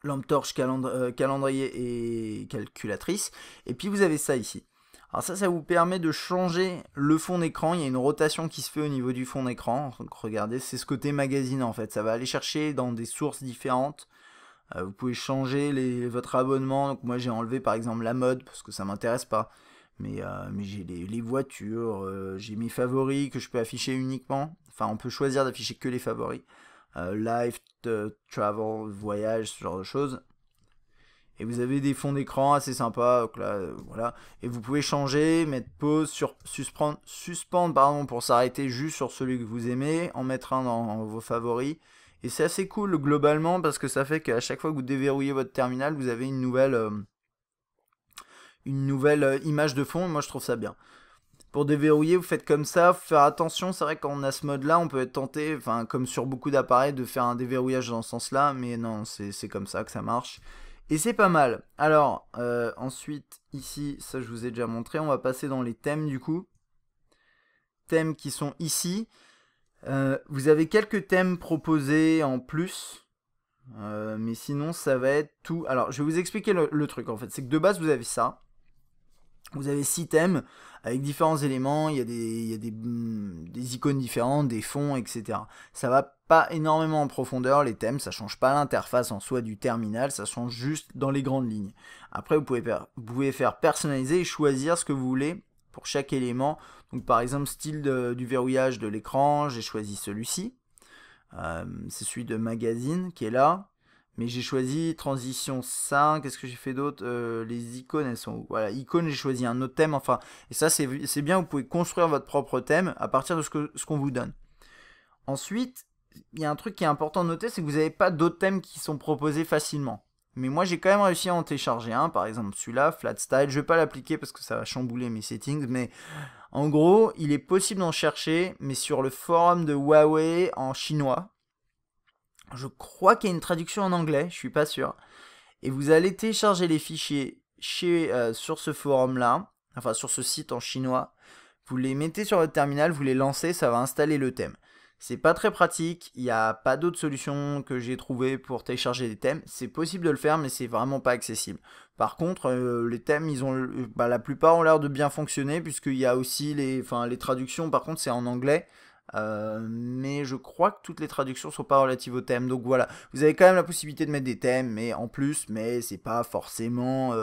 Lampe torche, calendrier et calculatrice. Et puis vous avez ça ici. Alors ça vous permet de changer le fond d'écran. Il y a une rotation qui se fait au niveau du fond d'écran. Donc regardez, c'est ce côté magazine en fait. Ça va aller chercher dans des sources différentes. Vous pouvez changer votre abonnement. Donc moi j'ai enlevé par exemple la mode parce que ça m'intéresse pas. Mais j'ai les voitures, j'ai mes favoris que je peux afficher uniquement. Enfin, on peut choisir d'afficher que les favoris. Life, travel, voyage, ce genre de choses. Et vous avez des fonds d'écran assez sympas. Donc là, voilà. Et vous pouvez changer, mettre pause, suspendre pardon, pour s'arrêter juste sur celui que vous aimez, en mettre un dans vos favoris. Et c'est assez cool globalement parce que ça fait qu'à chaque fois que vous déverrouillez votre terminal, vous avez une nouvelle image de fond. Moi je trouve ça bien. Pour déverrouiller, vous faites comme ça, faut faire attention, c'est vrai que quand on a ce mode là, on peut être tenté, enfin comme sur beaucoup d'appareils, de faire un déverrouillage dans ce sens là, mais non, c'est comme ça que ça marche. Et c'est pas mal. Alors, ensuite, ici, ça je vous ai déjà montré, on va passer dans les thèmes du coup. Thèmes qui sont ici. Vous avez quelques thèmes proposés en plus. Mais sinon ça va être tout. Alors je vais vous expliquer le truc en fait. C'est que de base vous avez ça. Vous avez 6 thèmes avec différents éléments, il y a des icônes différentes, des fonds, etc. Ça va pas énormément en profondeur les thèmes, ça change pas l'interface en soi du terminal, ça change juste dans les grandes lignes. Après vous pouvez faire personnaliser et choisir ce que vous voulez pour chaque élément. Donc par exemple style du verrouillage de l'écran, j'ai choisi celui-ci. C'est celui de magazine qui est là. Mais j'ai choisi transition 5. Qu'est-ce que j'ai fait d'autre? Les icônes, elles sont où? Voilà, icônes, j'ai choisi un autre thème. Enfin, et ça, c'est bien. Vous pouvez construire votre propre thème à partir de ce qu'on vous donne. Ensuite, il y a un truc qui est important de noter, c'est que vous n'avez pas d'autres thèmes qui sont proposés facilement. Mais moi, j'ai quand même réussi à en télécharger un. Par exemple, celui-là, Flat Style. Je vais pas l'appliquer parce que ça va chambouler mes settings. Mais en gros, il est possible d'en chercher, mais sur le forum de Huawei en chinois. Je crois qu'il y a une traduction en anglais, je suis pas sûr. Et vous allez télécharger les fichiers sur ce forum-là, enfin sur ce site en chinois. Vous les mettez sur votre terminal, vous les lancez, ça va installer le thème. C'est pas très pratique, il n'y a pas d'autre solution que j'ai trouvé pour télécharger des thèmes. C'est possible de le faire, mais c'est vraiment pas accessible. Par contre, les thèmes, la plupart ont l'air de bien fonctionner, puisqu'il y a aussi les traductions, par contre c'est en anglais. Mais je crois que toutes les traductions sont pas relatives au thème. Donc voilà, vous avez quand même la possibilité de mettre des thèmes, mais en plus, mais c'est pas forcément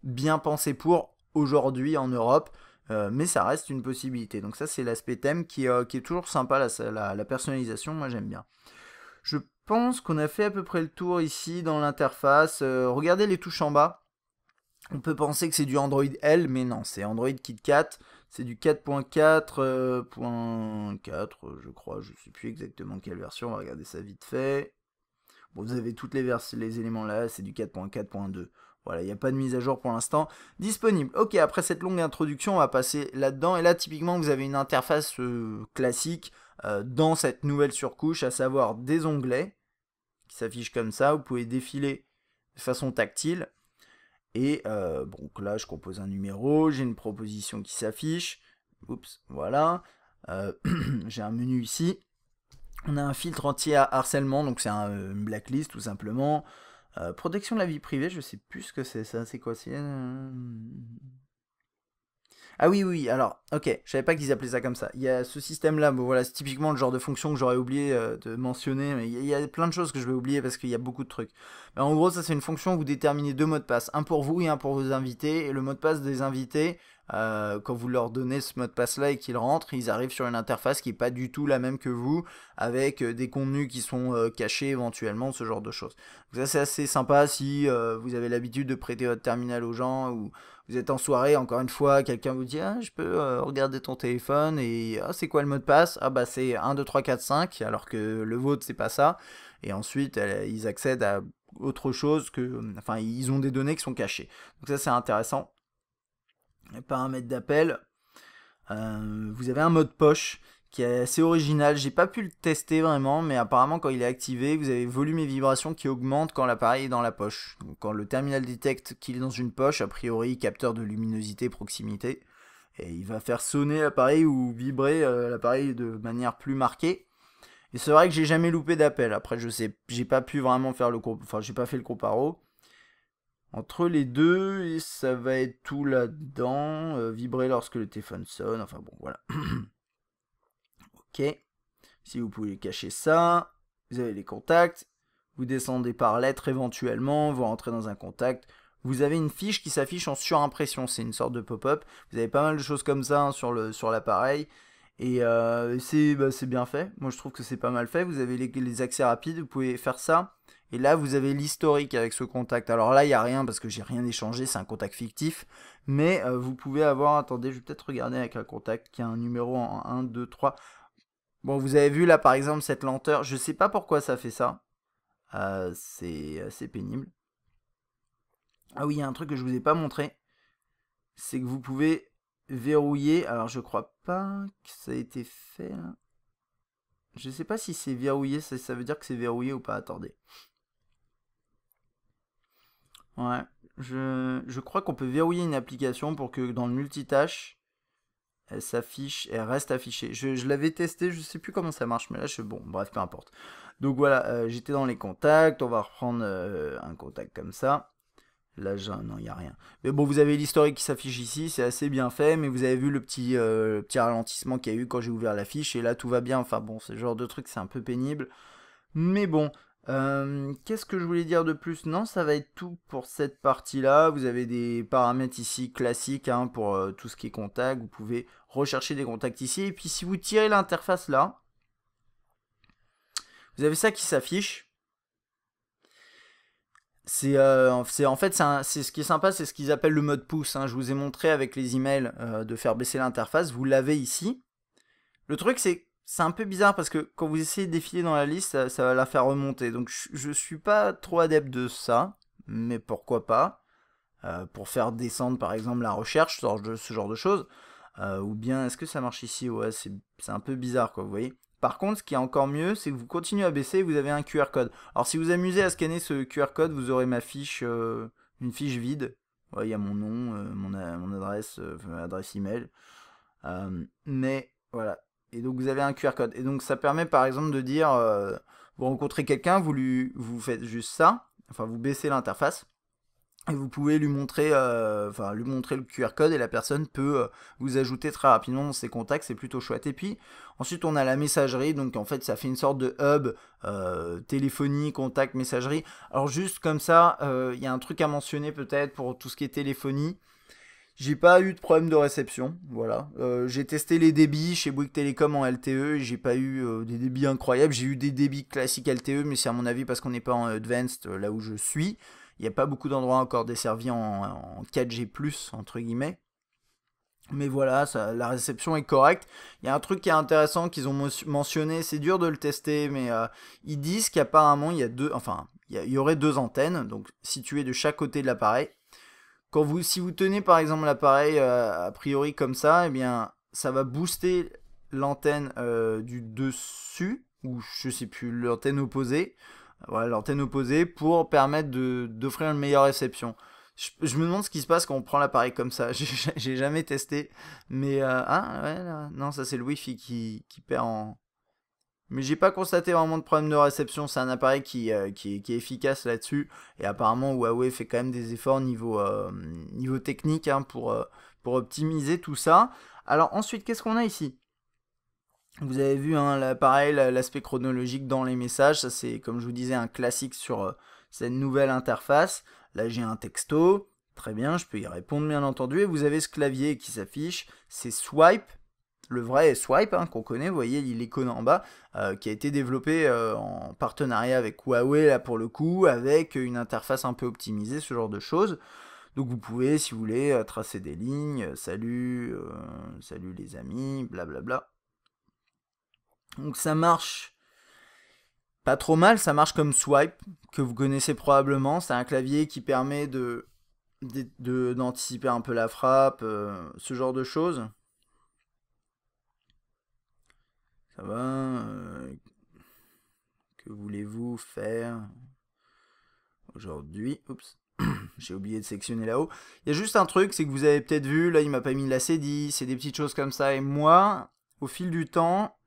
bien pensé pour aujourd'hui en Europe. Mais ça reste une possibilité. Donc ça, c'est l'aspect thème qui est toujours sympa, la personnalisation, moi j'aime bien. Je pense qu'on a fait à peu près le tour ici dans l'interface. Regardez les touches en bas. On peut penser que c'est du Android L, mais non, c'est Android KitKat. C'est du 4.4, je crois, je ne sais plus exactement quelle version, on va regarder ça vite fait. Bon, vous avez toutes les éléments là, c'est du 4.4.2. Voilà, il n'y a pas de mise à jour pour l'instant disponible. Ok, après cette longue introduction, on va passer là-dedans. Et là, typiquement, vous avez une interface classique dans cette nouvelle surcouche, à savoir des onglets qui s'affichent comme ça. Vous pouvez défiler de façon tactile. Et donc là, je compose un numéro, j'ai une proposition qui s'affiche. Oups, voilà. J'ai un menu ici. On a un filtre anti-harcèlement, donc c'est une blacklist tout simplement. Protection de la vie privée, je sais plus ce que c'est ça. C'est quoi? Ah oui, oui, alors, ok, je savais pas qu'ils appelaient ça comme ça. Il y a ce système-là, bon voilà, c'est typiquement le genre de fonction que j'aurais oublié de mentionner, mais il y a plein de choses que je vais oublier parce qu'il y a beaucoup de trucs. Mais en gros, ça c'est une fonction où vous déterminez deux mots de passe, un pour vous et un pour vos invités, et le mot de passe des invités, quand vous leur donnez ce mot de passe-là et qu'ils rentrent, ils arrivent sur une interface qui est pas du tout la même que vous, avec des contenus qui sont cachés éventuellement, ce genre de choses. Donc ça c'est assez sympa si vous avez l'habitude de prêter votre terminal aux gens, ou vous êtes en soirée, encore une fois, quelqu'un vous dit ah, je peux regarder ton téléphone et ah, c'est quoi le mot de passe? Ah bah c'est 1, 2, 3, 4, 5, alors que le vôtre c'est pas ça. Et ensuite ils accèdent à autre chose que. Enfin, ils ont des données qui sont cachées. Donc ça c'est intéressant. Les paramètres d'appel. Vous avez un mode poche qui est assez original. J'ai pas pu le tester vraiment, mais apparemment quand il est activé, vous avez volume et vibration qui augmentent quand l'appareil est dans la poche. Donc, quand le terminal détecte qu'il est dans une poche, a priori capteur de luminosité proximité, et il va faire sonner l'appareil ou vibrer l'appareil de manière plus marquée. Et c'est vrai que j'ai jamais loupé d'appel. Après, je sais, j'ai pas pu vraiment faire j'ai pas fait le comparo. Entre les deux, et ça va être tout là-dedans. Vibrer lorsque le téléphone sonne. Enfin bon, voilà. Ok. Si vous pouvez cacher ça, vous avez les contacts. Vous descendez par lettre éventuellement, vous rentrez dans un contact. Vous avez une fiche qui s'affiche en surimpression. C'est une sorte de pop-up. Vous avez pas mal de choses comme ça hein, sur l'appareil. Et c'est bien fait. Moi, je trouve que c'est pas mal fait. Vous avez les accès rapides. Vous pouvez faire ça. Et là, vous avez l'historique avec ce contact. Alors là, il n'y a rien parce que j'ai rien échangé. C'est un contact fictif. Mais vous pouvez avoir... Attendez, je vais peut-être regarder avec un contact qui a un numéro en 1, 2, 3. Bon, vous avez vu là, par exemple, cette lenteur. Je sais pas pourquoi ça fait ça. C'est assez pénible. Ah oui, il y a un truc que je vous ai pas montré. C'est que vous pouvez verrouiller. Alors, je crois pas que ça a été fait là. Je sais pas si c'est verrouillé, ça veut dire que c'est verrouillé ou pas. Attendez. Ouais, je crois qu'on peut verrouiller une application pour que dans le multitâche, elle s'affiche, elle reste affichée. Je l'avais testé, je sais plus comment ça marche, mais là, bon, bref, peu importe. Donc voilà, j'étais dans les contacts, on va reprendre un contact comme ça. Là, non, il n'y a rien. Mais bon, vous avez l'historique qui s'affiche ici, c'est assez bien fait, mais vous avez vu le petit ralentissement qu'il y a eu quand j'ai ouvert la fiche, et là, tout va bien. Enfin bon, ce genre de truc, c'est un peu pénible. Mais bon, qu'est-ce que je voulais dire de plus? Non, ça va être tout pour cette partie-là. Vous avez des paramètres ici classiques hein, pour tout ce qui est contact. Vous pouvez rechercher des contacts ici. Et puis si vous tirez l'interface là, vous avez ça qui s'affiche. En fait, c'est ce qui est sympa, c'est ce qu'ils appellent le mode pouce. Hein. Je vous ai montré avec les emails de faire baisser l'interface. Vous l'avez ici. Le truc, c'est un peu bizarre parce que quand vous essayez de défiler dans la liste, ça va la faire remonter. Donc je suis pas trop adepte de ça, mais pourquoi pas. Pour faire descendre par exemple la recherche, ce genre de choses. Ou bien, est-ce que ça marche ici? Ouais, c'est un peu bizarre quoi, vous voyez. Par contre, ce qui est encore mieux, c'est que vous continuez à baisser et vous avez un QR code. Alors si vous amusez à scanner ce QR code, vous aurez ma fiche, une fiche vide. Ouais, il y a mon nom, mon adresse, adresse email. Mais voilà. Et donc vous avez un QR code. Et donc ça permet par exemple de dire, vous rencontrez quelqu'un, vous faites juste ça, enfin vous baissez l'interface. Et vous pouvez lui montrer le QR code et la personne peut vous ajouter très rapidement dans ses contacts, c'est plutôt chouette. Et puis ensuite on a la messagerie, donc en fait ça fait une sorte de hub téléphonie, contact, messagerie. Alors juste comme ça, il y a un truc à mentionner peut-être pour tout ce qui est téléphonie. J'ai pas eu de problème de réception, voilà. J'ai testé les débits chez Bouygues Télécom en LTE, et j'ai pas eu des débits incroyables. J'ai eu des débits classiques LTE, mais c'est à mon avis parce qu'on n'est pas en advanced là où je suis. Il n'y a pas beaucoup d'endroits encore desservis en 4G+, entre guillemets. Mais voilà, la réception est correcte. Il y a un truc qui est intéressant qu'ils ont mentionné, c'est dur de le tester, mais ils disent qu'apparemment il y aurait deux antennes, donc situées de chaque côté de l'appareil. Si vous tenez par exemple l'appareil a priori comme ça, eh bien ça va booster l'antenne du dessus, ou je sais plus, l'antenne opposée. Voilà, l'antenne opposée pour permettre d'offrir une meilleure réception. Je me demande ce qui se passe quand on prend l'appareil comme ça. J'ai jamais testé. Mais non, ça c'est le Wi-Fi qui perd en. Mais j'ai pas constaté vraiment de problème de réception. C'est un appareil qui est efficace là-dessus. Et apparemment, Huawei fait quand même des efforts niveau technique hein, pour optimiser tout ça. Alors ensuite, qu'est-ce qu'on a ici? Vous avez vu hein, pareil, l'aspect chronologique dans les messages. Ça, c'est, comme je vous disais, un classique sur cette nouvelle interface. Là, j'ai un texto. Très bien, je peux y répondre, bien entendu. Et vous avez ce clavier qui s'affiche. C'est Swipe. Le vrai Swipe hein, qu'on connaît, vous voyez l'icône en bas, qui a été développé en partenariat avec Huawei, là pour le coup, avec une interface un peu optimisée, ce genre de choses. Donc vous pouvez, si vous voulez, tracer des lignes, salut les amis, blablabla. Donc ça marche pas trop mal, ça marche comme Swipe, que vous connaissez probablement. C'est un clavier qui permet d'anticiper un peu la frappe, ce genre de choses. Ça va. Que voulez-vous faire aujourd'hui? Oups. J'ai oublié de sectionner là-haut. Il y a juste un truc, c'est que vous avez peut-être vu, là il m'a pas mis la C10, c'est des petites choses comme ça. Et moi, au fil du temps,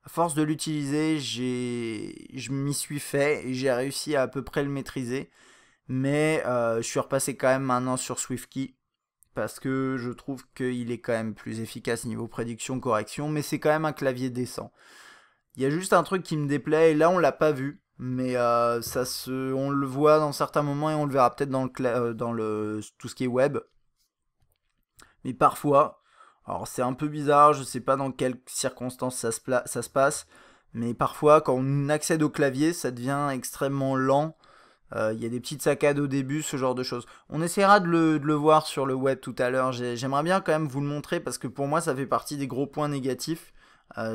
à force de l'utiliser, je m'y suis fait et j'ai réussi à peu près le maîtriser. Mais je suis repassé quand même maintenant sur SwiftKey parce que je trouve qu'il est quand même plus efficace niveau prédiction, correction, mais c'est quand même un claviie décent. Il y a juste un truc qui me déplaît, et là on l'a pas vu, mais on le voit dans certains moments et on le verra peut-être dans tout ce qui est web. Mais parfois, alors c'est un peu bizarre, je sais pas dans quelles circonstances ça se passe, mais parfois quand on accède au clavier, ça devient extrêmement lent. Il y a des petites saccades au début, ce genre de choses. On essaiera de le voir sur le web tout à l'heure. J'aimerais bien quand même vous le montrer parce que pour moi ça fait partie des gros points négatifs.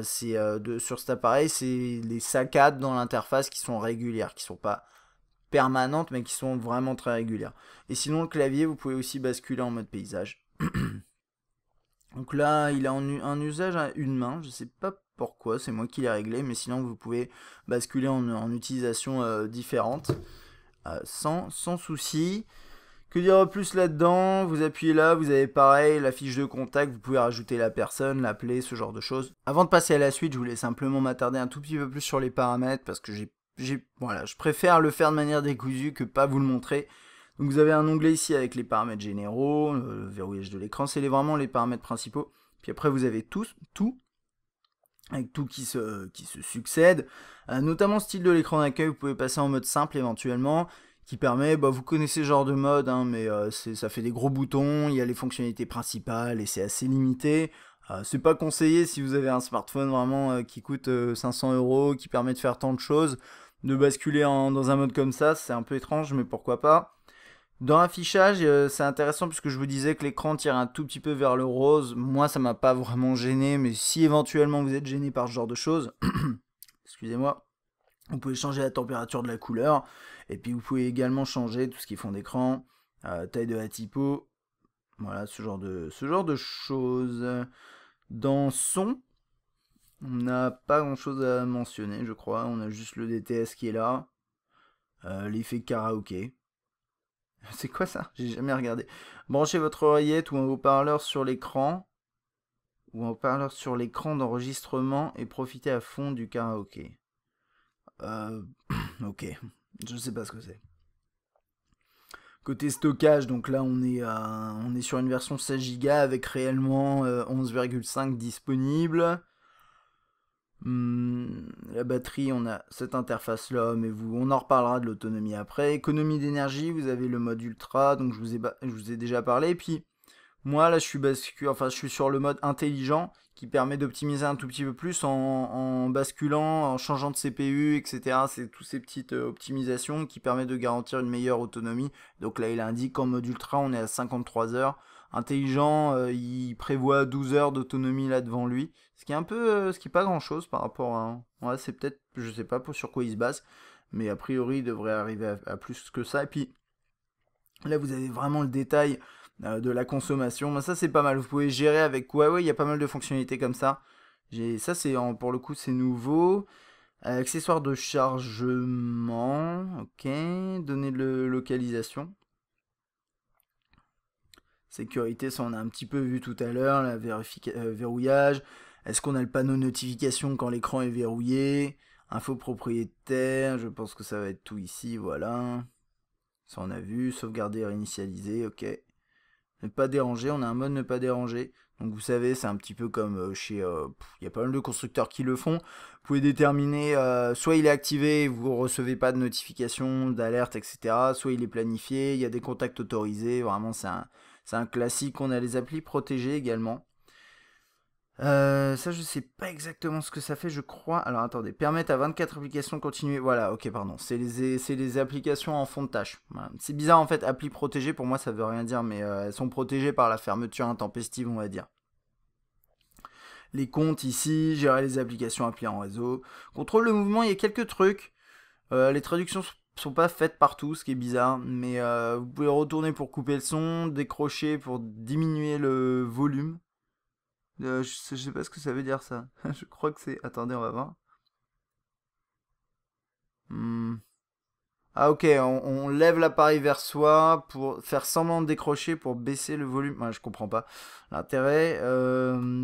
Sur cet appareil, c'est les saccades dans l'interface qui sont régulières, qui sont pas permanentes mais qui sont vraiment très régulières. Et sinon le clavier, vous pouvez aussi basculer en mode paysage. Donc là, il a un usage à une main, je sais pas pourquoi, c'est moi qui l'ai réglé, mais sinon vous pouvez basculer en utilisation différente. Sans souci. Que dire plus là-dedans? Vous appuyez là, vous avez pareil la fiche de contact, vous pouvez rajouter la personne, l'appeler, ce genre de choses. Avant de passer à la suite, je voulais simplement m'attarder un tout petit peu plus sur les paramètres parce que voilà, je préfère le faire de manière décousue que pas vous le montrer. Donc vous avez un onglet ici avec les paramètres généraux, le verrouillage de l'écran, c'est vraiment les paramètres principaux. Puis après vous avez tout, avec tout qui se succède, notamment style de l'écran d'accueil, vous pouvez passer en mode simple éventuellement, qui permet, vous connaissez ce genre de mode, hein, mais ça fait des gros boutons, il y a les fonctionnalités principales et c'est assez limité. C'est pas conseillé si vous avez un smartphone vraiment qui coûte 500 €, qui permet de faire tant de choses, de basculer dans un mode comme ça, c'est un peu étrange, mais pourquoi pas. Dans l'affichage, c'est intéressant puisque je vous disais que l'écran tire un tout petit peu vers le rose. Moi, ça m'a pas vraiment gêné, mais si éventuellement vous êtes gêné par ce genre de choses, excusez-moi, vous pouvez changer la température de la couleur, et puis vous pouvez également changer tout ce qui est fond d'écran, taille de la typo, voilà, ce genre de choses. Dans son, on n'a pas grand chose à mentionner, je crois, on a juste le DTS qui est là, l'effet karaoké. C'est quoi ça? J'ai jamais regardé. Branchez votre oreillette ou un haut-parleur sur l'écran. Ou un haut-parleur sur l'écran d'enregistrement et profitez à fond du karaoké. Ok. Je sais pas ce que c'est. Côté stockage, donc là on est sur une version 16 Go avec réellement 11,5 disponible. La batterie, on a cette interface là, mais on en reparlera de l'autonomie après. Économie d'énergie, vous avez le mode ultra, donc je vous ai déjà parlé. Et puis moi là je suis sur le mode intelligent qui permet d'optimiser un tout petit peu plus en basculant, en changeant de CPU, etc. C'est toutes ces petites optimisations qui permettent de garantir une meilleure autonomie. Donc là il indique qu'en mode ultra on est à 53 heures. Intelligent, il prévoit 12 heures d'autonomie là devant lui. Ce qui est ce qui est pas grand chose par rapport à. Ouais, c'est peut-être, je sais pas sur quoi il se base, mais a priori il devrait arriver à plus que ça. Et puis là vous avez vraiment le détail de la consommation. Ça c'est pas mal. Vous pouvez gérer avec Huawei, il y a pas mal de fonctionnalités comme ça. Ça c'est pour le coup c'est nouveau. Accessoires de chargement, ok. Données de localisation. Sécurité, ça on a un petit peu vu tout à l'heure, la verrouillage. Est-ce qu'on a le panneau notification quand l'écran est verrouillé? Info propriétaire, je pense que ça va être tout ici, voilà. Ça on a vu, sauvegarder et réinitialiser, ok. Ne pas déranger, on a un mode ne pas déranger. Donc vous savez, c'est un petit peu comme chez... Il y a pas mal de constructeurs qui le font. Vous pouvez déterminer, soit il est activé, vous ne recevez pas de notification, d'alerte, etc. Soit il est planifié, il y a des contacts autorisés. Vraiment, c'est un classique. On a les applis protégées également. Ça, je sais pas exactement ce que ça fait, je crois. Alors attendez, permettre à 24 applications de continuer. Voilà, ok, pardon. C'est les applications en fond de tâche. Voilà. C'est bizarre en fait, appli protégée, pour moi ça veut rien dire, mais elles sont protégées par la fermeture intempestive, on va dire. Les comptes ici, gérer les applications appli en réseau. Contrôle le mouvement, il y a quelques trucs. Les traductions sont pas faites partout, ce qui est bizarre, mais vous pouvez retourner pour couper le son, décrocher pour diminuer le volume. Je sais pas ce que ça veut dire ça. Je crois que c'est... Attendez, on va voir. Ah ok, on lève l'appareil vers soi pour faire semblant de décrocher pour baisser le volume. Ouais, je comprends pas l'intérêt.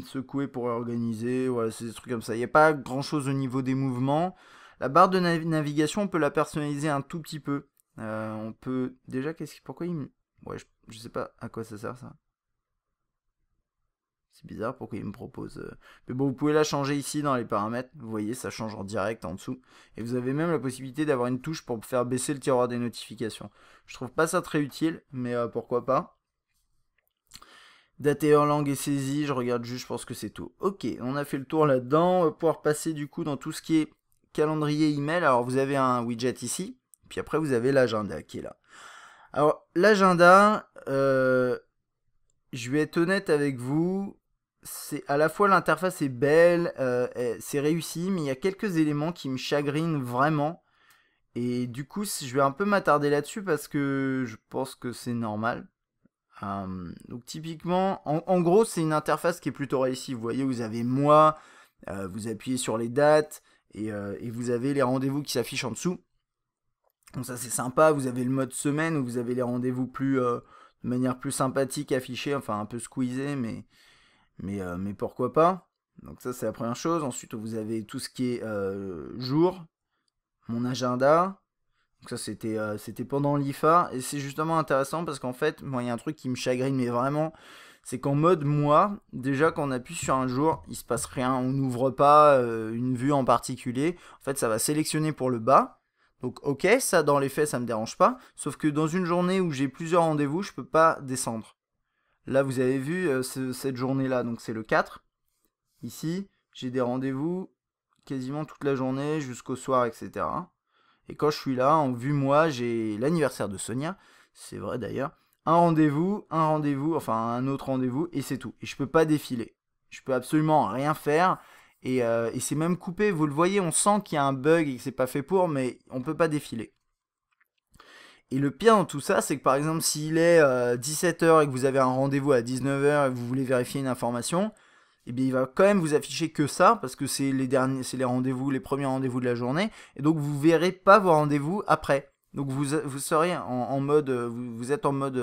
Secouer pour organiser, voilà, c'est des trucs comme ça. Il n'y a pas grand chose au niveau des mouvements. La barre de navigation, on peut la personnaliser un tout petit peu. On peut... Déjà, pourquoi il me... Ouais, je sais pas à quoi ça sert ça. C'est bizarre pourquoi il me propose. Mais bon, vous pouvez la changer ici dans les paramètres. Vous voyez, ça change en direct en dessous. Et vous avez même la possibilité d'avoir une touche pour faire baisser le tiroir des notifications. Je trouve pas ça très utile, mais pourquoi pas. Dater en langue et saisie, je regarde juste, je pense que c'est tout. Ok, on a fait le tour là-dedans. On va pouvoir passer du coup dans tout ce qui est calendrier email. Alors vous avez un widget ici. Puis après vous avez l'agenda qui est là. Alors l'agenda, je vais être honnête avec vous, c'est à la fois l'interface est belle, c'est réussi, mais il y a quelques éléments qui me chagrinent vraiment. Et du coup, je vais un peu m'attarder là-dessus parce que je pense que c'est normal. Donc typiquement, en gros, c'est une interface qui est plutôt réussie. Vous voyez, vous avez moi, vous appuyez sur les dates et vous avez les rendez-vous qui s'affichent en dessous. Donc ça c'est sympa. Vous avez le mode semaine où vous avez les rendez-vous de manière plus sympathique affichés, enfin un peu squeezés, mais pourquoi pas. Donc ça c'est la première chose. Ensuite vous avez tout ce qui est jour, mon agenda. Donc ça c'était pendant l'IFA et c'est justement intéressant parce qu'en fait, moi il y a un truc qui me chagrine mais vraiment, c'est qu'en mode moi, déjà quand on appuie sur un jour, il se passe rien, on n'ouvre pas une vue en particulier. En fait, ça va sélectionner pour le bas. Donc ok, ça dans les faits ça me dérange pas, sauf que dans une journée où j'ai plusieurs rendez-vous, je peux pas descendre. Là vous avez vu cette journée-là, donc c'est le 4. Ici, j'ai des rendez-vous quasiment toute la journée jusqu'au soir, etc. Et quand je suis là, en vue moi, j'ai l'anniversaire de Sonia, c'est vrai d'ailleurs, un rendez-vous, enfin un autre rendez-vous, et c'est tout. Et je peux pas défiler. Je peux absolument rien faire. Et c'est même coupé, vous le voyez, on sent qu'il y a un bug et que c'est pas fait pour, mais on peut pas défiler. Et le pire dans tout ça, c'est que par exemple, s'il est 17h et que vous avez un rendez-vous à 19h et que vous voulez vérifier une information, eh bien, il va quand même vous afficher que ça, parce que c'est les derniers, c'est les rendez-vous, les premiers rendez-vous de la journée, et donc vous verrez pas vos rendez-vous après. Donc vous serez en mode, vous êtes en mode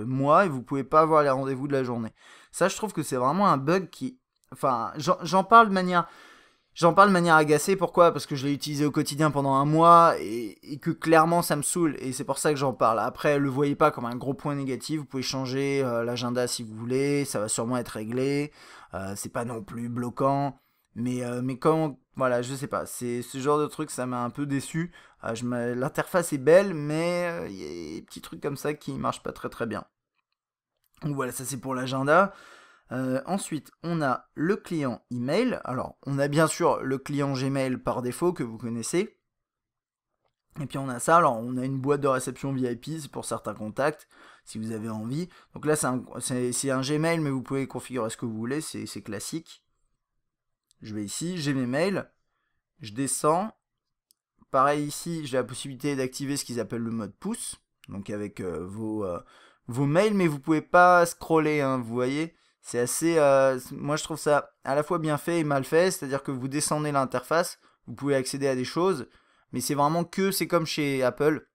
moi, et vous pouvez pas voir les rendez-vous de la journée. Ça, je trouve que c'est vraiment un bug qui, enfin, J'en parle de manière agacée, pourquoi? Parce que je l'ai utilisé au quotidien pendant un mois et que clairement ça me saoule et c'est pour ça que j'en parle. Après, le voyez pas comme un gros point négatif, vous pouvez changer l'agenda si vous voulez, ça va sûrement être réglé, c'est pas non plus bloquant, mais quand, voilà, je sais pas, c'est ce genre de truc, ça m'a un peu déçu. L'interface est belle, mais il y a des petits trucs comme ça qui marchent pas très très bien. Donc voilà, ça c'est pour l'agenda. Ensuite, on a le client email. Alors, on a bien sûr le client Gmail par défaut que vous connaissez. Et puis on a ça, alors on a une boîte de réception VIP, c'est pour certains contacts, si vous avez envie. Donc là, c'est un Gmail, mais vous pouvez configurer ce que vous voulez, c'est classique. Je vais ici, j'ai mes mails, je descends. Pareil ici, j'ai la possibilité d'activer ce qu'ils appellent le mode pouce, donc avec vos mails, mais vous pouvez pas scroller, hein, vous voyez. C'est assez, moi je trouve ça à la fois bien fait et mal fait, c'est-à-dire que vous descendez l'interface, vous pouvez accéder à des choses, mais c'est vraiment que, c'est comme chez Apple,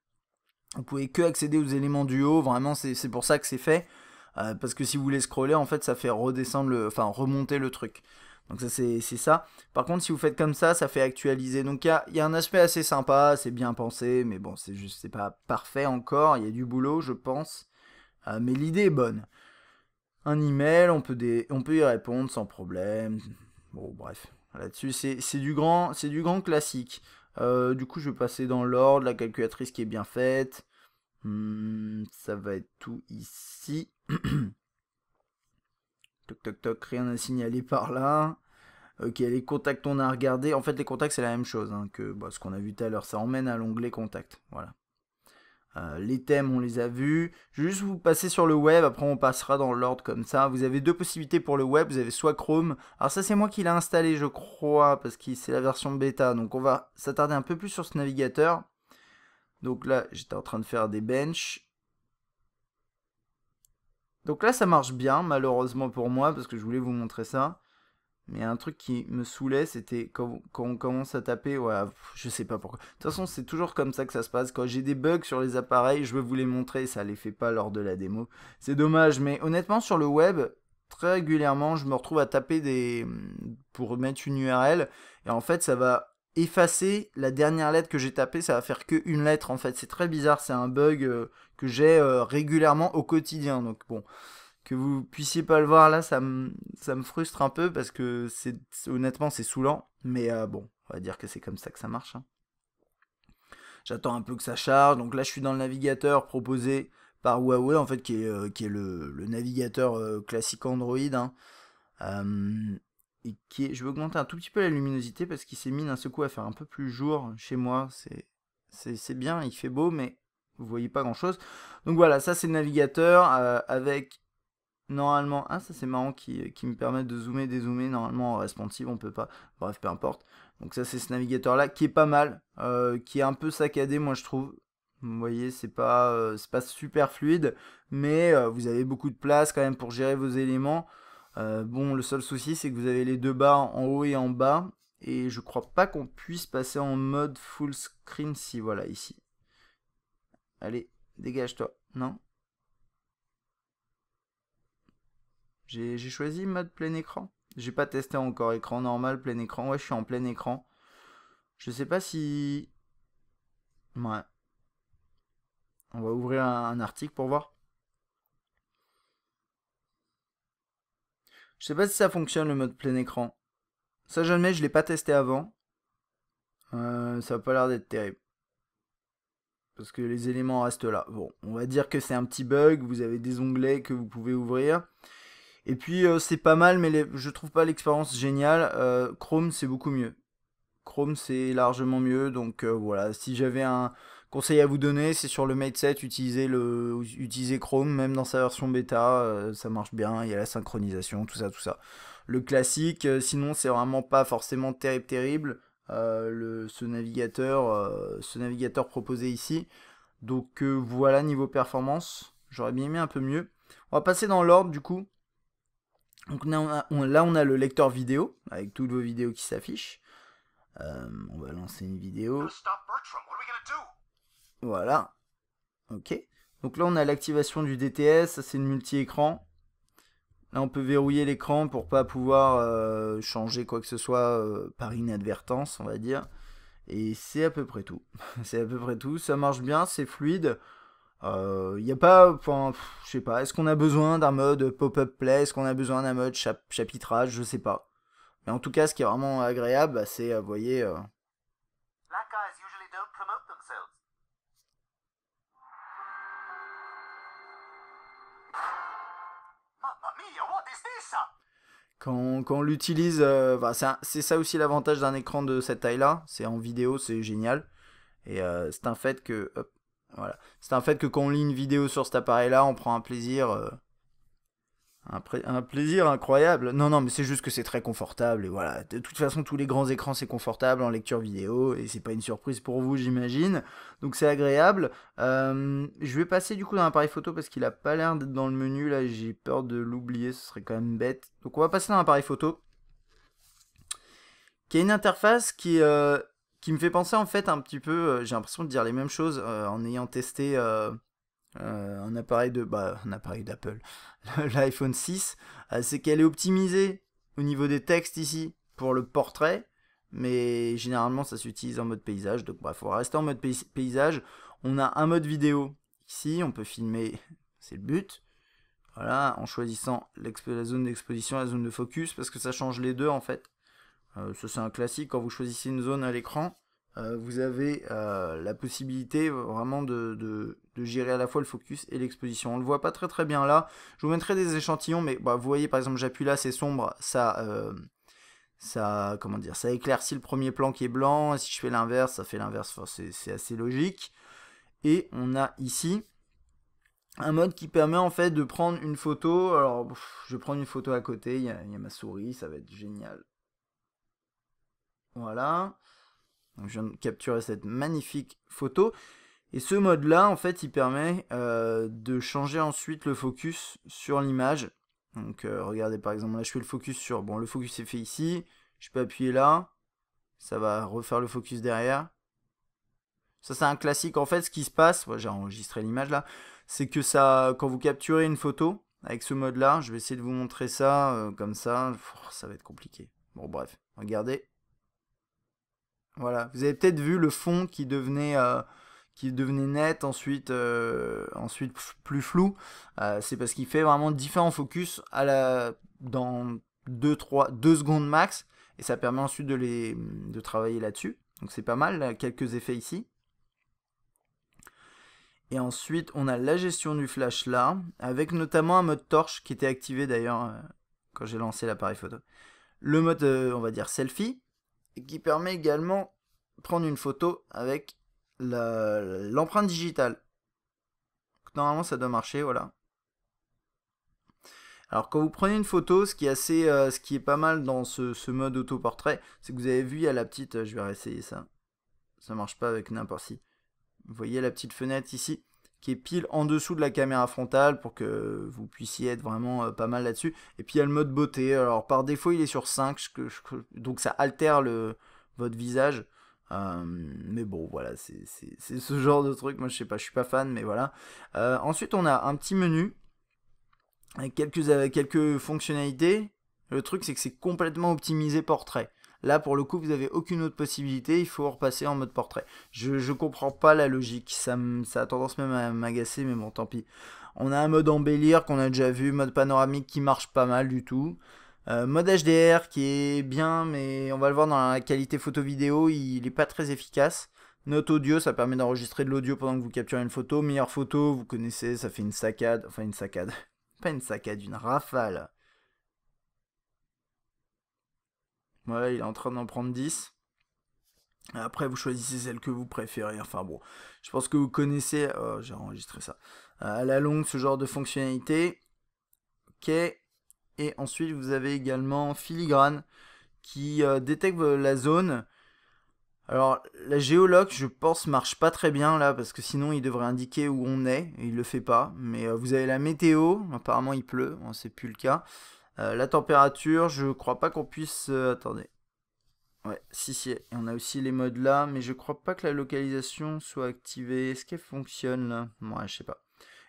vous pouvez que accéder aux éléments du haut, vraiment c'est pour ça que c'est fait, parce que si vous voulez scroller, en fait ça fait redescendre enfin remonter le truc. Donc ça c'est ça. Par contre si vous faites comme ça fait actualiser. Donc il y a un aspect assez sympa, c'est bien pensé, mais bon c'est juste, c'est pas parfait encore, il y a du boulot je pense, mais l'idée est bonne. Un email, on peut y répondre sans problème. Bon, bref, là-dessus, c'est du grand classique. Du coup, je vais passer dans l'ordre, la calculatrice qui est bien faite. Ça va être tout ici. Toc toc toc, rien à signaler par là. Ok, les contacts on a regardé. En fait, les contacts c'est la même chose hein, que ce qu'on a vu tout à l'heure. Ça emmène à l'onglet contacts. Voilà. Les thèmes, on les a vus. Je vais juste vous passer sur le web, après on passera dans l'ordre comme ça. Vous avez deux possibilités pour le web, vous avez soit Chrome. Alors ça c'est moi qui l'ai installé je crois, parce que c'est la version bêta. Donc on va s'attarder un peu plus sur ce navigateur. Donc là j'étais en train de faire des benches. Donc là ça marche bien, malheureusement pour moi, parce que je voulais vous montrer ça. Mais un truc qui me saoulait, c'était quand on commence à taper, ouais, je sais pas pourquoi. De toute façon, c'est toujours comme ça que ça se passe. Quand j'ai des bugs sur les appareils, je veux vous les montrer, ça les fait pas lors de la démo. C'est dommage, mais honnêtement, sur le web, très régulièrement, je me retrouve à taper pour mettre une URL, et en fait, ça va effacer la dernière lettre que j'ai tapée, ça va faire qu'une lettre, en fait. C'est très bizarre, c'est un bug que j'ai régulièrement au quotidien, donc bon que vous puissiez pas le voir là, ça me frustre un peu parce que honnêtement c'est saoulant. Mais bon, on va dire que c'est comme ça que ça marche, hein. J'attends un peu que ça charge. Donc là je suis dans le navigateur proposé par Huawei en fait qui est le navigateur classique Android, hein. Et je vais augmenter un tout petit peu la luminosité parce qu'il s'est mis d'un seul coup à faire un peu plus jour chez moi. C'est bien, il fait beau mais vous voyez pas grand chose. Donc voilà, ça c'est le navigateur avec normalement, ah ça c'est marrant qui me permet de zoomer, dézoomer. Normalement en responsive on peut pas. Bref, peu importe. Donc ça c'est ce navigateur là qui est pas mal, qui est un peu saccadé moi je trouve. Vous voyez, c'est pas super fluide, mais vous avez beaucoup de place quand même pour gérer vos éléments. Bon, le seul souci c'est que vous avez les deux barres en haut et en bas, et je crois pas qu'on puisse passer en mode full screen si voilà ici. Allez, dégage-toi. Non? J'ai choisi mode plein écran. J'ai pas testé encore écran normal, plein écran. Ouais, je suis en plein écran. Je sais pas si... Ouais. On va ouvrir un article pour voir. Je sais pas si ça fonctionne le mode plein écran. Ça jamais, je l'ai pas testé avant. Ça a pas l'air d'être terrible. Parce que les éléments restent là. Bon, on va dire que c'est un petit bug. Vous avez des onglets que vous pouvez ouvrir. Et puis c'est pas mal, mais je trouve pas l'expérience géniale. Chrome c'est beaucoup mieux. Chrome c'est largement mieux. Donc voilà, si j'avais un conseil à vous donner, c'est sur le Mate 7, utilisez Chrome, même dans sa version bêta, ça marche bien, il y a la synchronisation, tout ça, tout ça. Le classique, sinon c'est vraiment pas forcément terrible. Ce navigateur proposé ici. Donc voilà, niveau performance, j'aurais bien aimé un peu mieux. On va passer dans l'ordre du coup. Donc là on a le lecteur vidéo, avec toutes vos vidéos qui s'affichent. On va lancer une vidéo. Voilà. Ok. Donc là on a l'activation du DTS, ça c'est le multi-écran. Là on peut verrouiller l'écran pour pas pouvoir changer quoi que ce soit par inadvertance, on va dire. Et c'est à peu près tout. C'est à peu près tout. Ça marche bien, c'est fluide. Y a pas, enfin, je sais pas. Est-ce qu'on a besoin d'un mode pop-up play? Est-ce qu'on a besoin d'un mode chapitrage? Je sais pas. Mais en tout cas, ce qui est vraiment agréable, bah, c'est, vous voyez. Quand on l'utilise, bah, c'est ça aussi l'avantage d'un écran de cette taille-là. C'est en vidéo, c'est génial. Et c'est un fait que, hop, voilà, c'est un fait que quand on lit une vidéo sur cet appareil-là, on prend un plaisir. Un plaisir incroyable. Non, non, mais c'est juste que c'est très confortable. Et voilà, de toute façon, tous les grands écrans, c'est confortable en lecture vidéo. Et c'est pas une surprise pour vous, j'imagine. Donc c'est agréable. Je vais passer du coup dans l'appareil photo parce qu'il a pas l'air d'être dans le menu. Là, j'ai peur de l'oublier. Ce serait quand même bête. Donc on va passer dans l'appareil photo. Qui a une interface qui me fait penser en fait un petit peu. J'ai l'impression de dire les mêmes choses en ayant testé. Un appareil d'Apple, l'iPhone 6, c'est qu'elle est optimisée au niveau des textes ici pour le portrait, mais généralement ça s'utilise en mode paysage, donc bref, on va rester en mode paysage. On a un mode vidéo ici, on peut filmer, c'est le but, voilà, en choisissant la zone d'exposition, la zone de focus, parce que ça change les deux en fait. Ça c'est un classique, quand vous choisissez une zone à l'écran, vous avez la possibilité vraiment de gérer à la fois le focus et l'exposition. On le voit pas très bien là. Je vous mettrai des échantillons, mais bah, vous voyez par exemple j'appuie là, c'est sombre, comment dire, ça éclaircit le premier plan qui est blanc. Et si je fais l'inverse, ça fait l'inverse. Enfin, c'est assez logique. Et on a ici un mode qui permet en fait de prendre une photo. Alors je vais prendre une photo à côté. Il y a ma souris, ça va être génial. Voilà. Donc, je viens de capturer cette magnifique photo. Et ce mode-là, en fait, il permet de changer ensuite le focus sur l'image. Donc, regardez, par exemple, là, je fais le focus sur... Bon, le focus est fait ici. Je peux appuyer là. Ça va refaire le focus derrière. Ça, c'est un classique. En fait, ce qui se passe... Ouais, j'ai enregistré l'image, là. C'est que ça, quand vous capturez une photo avec ce mode-là, je vais essayer de vous montrer ça comme ça. Ça va être compliqué. Bon, bref. Regardez. Voilà, vous avez peut-être vu le fond qui devenait net, ensuite plus flou. C'est parce qu'il fait vraiment différents focus dans 2 secondes max, et ça permet ensuite de travailler là-dessus. Donc c'est pas mal, là, quelques effets ici. Et ensuite, on a la gestion du flash là, avec notamment un mode torche qui était activé d'ailleurs quand j'ai lancé l'appareil photo. Le mode, on va dire, selfie, qui permet également de prendre une photo avec l'empreinte digitale. Normalement, ça doit marcher, voilà. Alors, quand vous prenez une photo, ce qui est pas mal dans ce mode autoportrait, c'est que vous avez vu, il y a la petite, je vais réessayer ça. Ça marche pas avec n'importe qui. Vous voyez la petite fenêtre ici, qui est pile en dessous de la caméra frontale pour que vous puissiez être vraiment pas mal là-dessus. Et puis il y a le mode beauté. Alors par défaut il est sur 5, donc ça altère votre visage. Mais bon voilà, c'est ce genre de truc. Moi je sais pas, je suis pas fan, mais voilà. Ensuite on a un petit menu avec quelques fonctionnalités. Le truc c'est que c'est complètement optimisé portrait. Là, pour le coup, vous n'avez aucune autre possibilité, il faut repasser en mode portrait. Je comprends pas la logique, ça a tendance même à m'agacer, mais bon, tant pis. On a un mode embellir qu'on a déjà vu, mode panoramique qui marche pas mal du tout. Mode HDR qui est bien, mais on va le voir dans la qualité photo-vidéo, il n'est pas très efficace. Note audio, ça permet d'enregistrer de l'audio pendant que vous capturez une photo. Meilleure photo, vous connaissez, ça fait une saccade. Enfin, une saccade. Pas une saccade, une rafale. Voilà, il est en train d'en prendre 10. Après, vous choisissez celle que vous préférez. Enfin bon, je pense que vous connaissez. Oh, j'ai enregistré ça. À la longue, ce genre de fonctionnalité. Ok. Et ensuite, vous avez également Filigrane qui détecte la zone. Alors, la géoloc, je pense, marche pas très bien là, parce que sinon il devrait indiquer où on est, et il le fait pas. Mais vous avez la météo, apparemment il pleut, bon, c'est plus le cas. La température, je crois pas qu'on puisse. Attendez. Ouais, si, on a aussi les modes là, mais je crois pas que la localisation soit activée. Est-ce qu'elle fonctionne là? Ouais, je sais pas.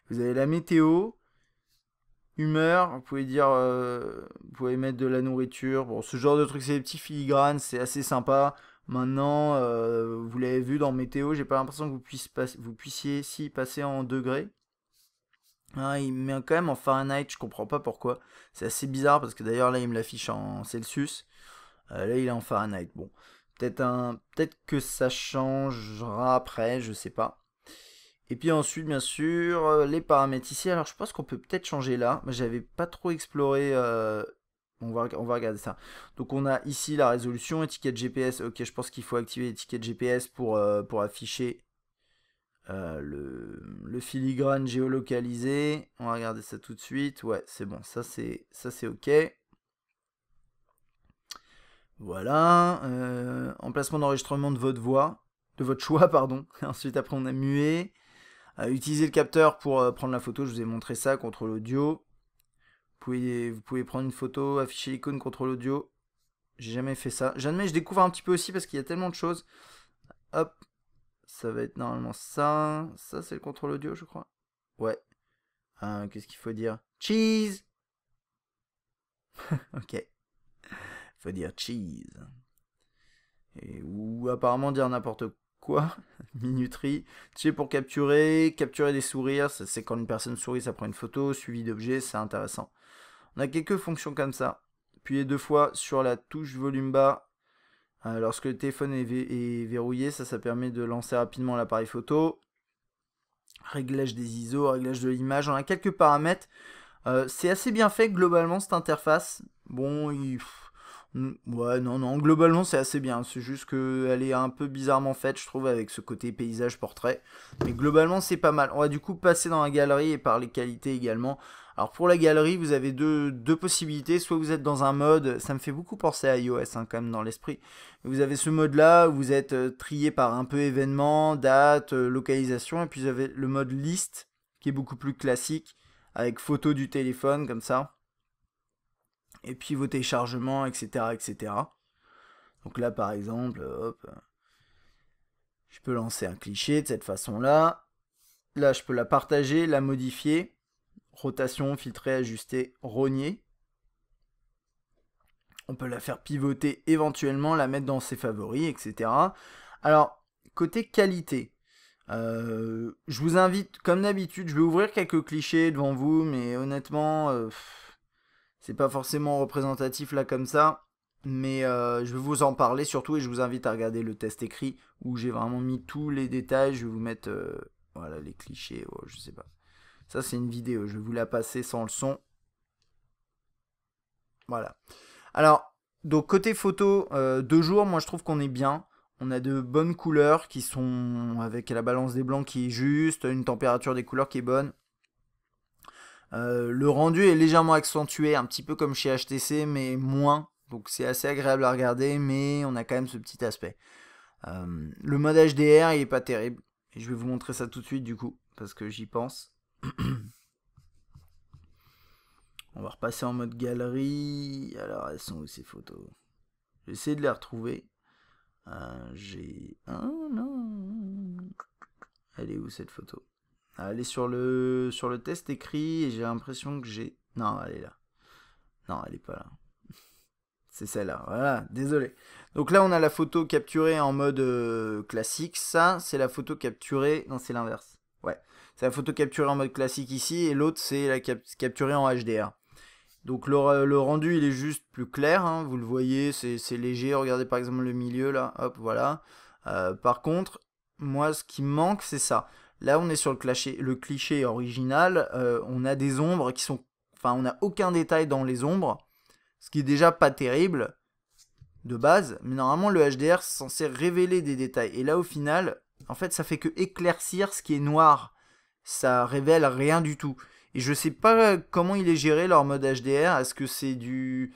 Vous avez la météo, humeur, vous pouvez dire, vous pouvez mettre de la nourriture. Bon, ce genre de trucs, c'est des petits filigranes, c'est assez sympa. Maintenant, vous l'avez vu dans météo, j'ai pas l'impression que vous puissiez si passer en degrés. Ah, il met quand même en Fahrenheit, je comprends pas pourquoi. C'est assez bizarre parce que d'ailleurs là il me l'affiche en Celsius. Là il est en Fahrenheit. Bon, peut-être que ça changera après, je sais pas. Et puis ensuite, bien sûr, les paramètres ici. Alors je pense qu'on peut peut-être changer là. Mais j'avais pas trop exploré. On va regarder ça. Donc on a ici la résolution, étiquette GPS. Ok, je pense qu'il faut activer l'étiquette GPS pour afficher le filigrane géolocalisé. On va regarder ça tout de suite. Ouais, c'est bon. Ça c'est ok. Voilà. Emplacement d'enregistrement de votre voix. De votre choix, pardon. Ensuite, après, on a muet. Utiliser le capteur pour prendre la photo. Je vous ai montré ça. Contrôle audio. Vous pouvez prendre une photo, afficher l'icône contrôle audio. J'ai jamais fait ça. Jamais, je découvre un petit peu aussi parce qu'il y a tellement de choses. Hop. Ça va être normalement ça. Ça, c'est le contrôle audio, je crois. Ouais. Qu'est-ce qu'il faut dire? Cheese. Ok. Faut dire cheese. Ou apparemment dire n'importe quoi. Minuterie. Tu sais, pour capturer des sourires. C'est quand une personne sourit, ça prend une photo. Suivi d'objets, c'est intéressant. On a quelques fonctions comme ça. Appuyez 2 fois sur la touche volume bas. Lorsque le téléphone est verrouillé, ça permet de lancer rapidement l'appareil photo. Réglage des ISO, réglage de l'image. On a quelques paramètres. C'est assez bien fait globalement cette interface. Bon, ouais, non, globalement c'est assez bien. C'est juste qu'elle est un peu bizarrement faite, je trouve, avec ce côté paysage portrait. Mais globalement c'est pas mal. On va du coup passer dans la galerie et par les qualités également. Alors pour la galerie, vous avez deux possibilités. Soit vous êtes dans un mode, ça me fait beaucoup penser à iOS hein, quand même dans l'esprit. Vous avez ce mode là où vous êtes trié par un peu événement, date, localisation. Et puis vous avez le mode liste qui est beaucoup plus classique avec photo du téléphone comme ça. Et puis vos téléchargements, etc. etc. Donc là par exemple, hop, je peux lancer un cliché de cette façon-là. Là je peux la partager, la modifier. Rotation, filtrer, ajuster, rogner. On peut la faire pivoter éventuellement, la mettre dans ses favoris, etc. Alors, côté qualité, je vous invite, comme d'habitude, je vais ouvrir quelques clichés devant vous, mais honnêtement, c'est pas forcément représentatif là comme ça. Mais je vais vous en parler surtout et je vous invite à regarder le test écrit où j'ai vraiment mis tous les détails. Je vais vous mettre voilà, les clichés, je sais pas. Ça c'est une vidéo, je vais vous la passer sans le son. Voilà. Alors, donc côté photo, de jour, moi je trouve qu'on est bien. On a de bonnes couleurs qui sont avec la balance des blancs qui est juste, une température des couleurs qui est bonne. Le rendu est légèrement accentué, un petit peu comme chez HTC, mais moins. Donc c'est assez agréable à regarder, mais on a quand même ce petit aspect. Le mode HDR, il est pas terrible. Et je vais vous montrer ça tout de suite du coup, parce que j'y pense. On va repasser en mode galerie. Alors, elles sont où ces photos? J'essaie de les retrouver. J'ai... Oh non. Elle est où cette photo? Elle est sur le test écrit et j'ai l'impression que j'ai... Non, elle est là. Non, elle est pas là. C'est celle-là, voilà, désolé. Donc là, on a la photo capturée en mode classique. Ça, c'est la photo capturée... Non, c'est l'inverse. Ouais, c'est la photo capturée en mode classique ici, et l'autre, c'est la capturée en HDR. Donc le rendu, il est juste plus clair, hein, vous le voyez, c'est léger. Regardez par exemple le milieu, là, hop, voilà. Par contre, moi, ce qui me manque, c'est ça. Là, on est sur le cliché original. On a des ombres qui sont... Enfin, on n'a aucun détail dans les ombres, ce qui est déjà pas terrible de base, mais normalement le HDR c'est censé révéler des détails. Et là au final, en fait ça fait que éclaircir ce qui est noir. Ça révèle rien du tout. Et je sais pas comment il est géré leur mode HDR. Est-ce que c'est du...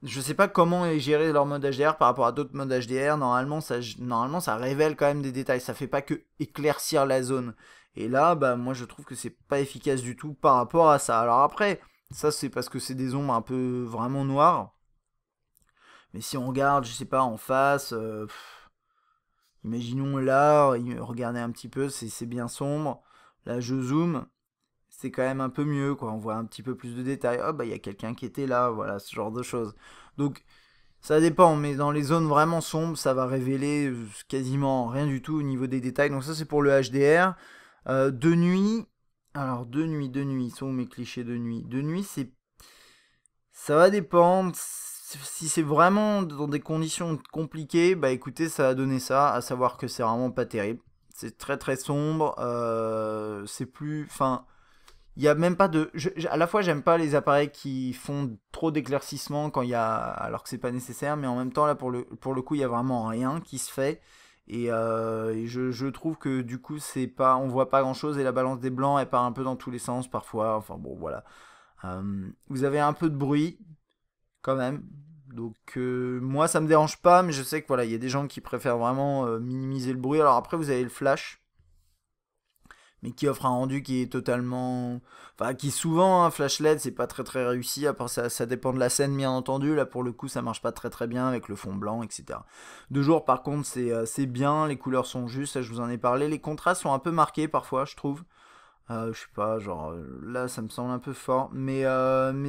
Je sais pas comment est géré leur mode HDR par rapport à d'autres modes HDR. Normalement ça révèle quand même des détails. Ça fait pas que éclaircir la zone. Et là, bah moi je trouve que c'est pas efficace du tout par rapport à ça. Alors après, ça c'est parce que c'est des ombres un peu vraiment noires. Mais si on regarde, je sais pas, en face, imaginons là, regardez un petit peu, c'est bien sombre. Là, je zoome, c'est quand même un peu mieux, quoi. On voit un petit peu plus de détails. Oh, bah, il y a quelqu'un qui était là, voilà, ce genre de choses. Donc, ça dépend, mais dans les zones vraiment sombres, ça va révéler quasiment rien du tout au niveau des détails. Donc, ça, c'est pour le HDR. De nuit, alors, de nuit, sont où mes clichés de nuit? De nuit, ça va dépendre. Si c'est vraiment dans des conditions compliquées, bah écoutez, ça va donner ça, à savoir que c'est vraiment pas terrible. C'est très très sombre, c'est plus... Enfin, il y a même pas de... à la fois, j'aime pas les appareils qui font trop d'éclaircissement quand il y a... alors que c'est pas nécessaire, mais en même temps, là, pour le coup, il y a vraiment rien qui se fait. Et je trouve que du coup, c'est pas, on voit pas grand chose et la balance des blancs, elle part un peu dans tous les sens parfois. Enfin bon, voilà. Vous avez un peu de bruit quand même. Donc moi ça me dérange pas, mais je sais que voilà, il y a des gens qui préfèrent vraiment minimiser le bruit. Alors après vous avez le flash, mais qui offre un rendu qui est totalement... Enfin qui souvent, flash LED c'est pas très très réussi, après ça dépend de la scène bien entendu, là pour le coup ça marche pas très très bien avec le fond blanc, etc. De jour par contre c'est bien, les couleurs sont justes, ça je vous en ai parlé, les contrastes sont un peu marqués parfois je trouve. Je sais pas, genre là ça me semble un peu fort, mais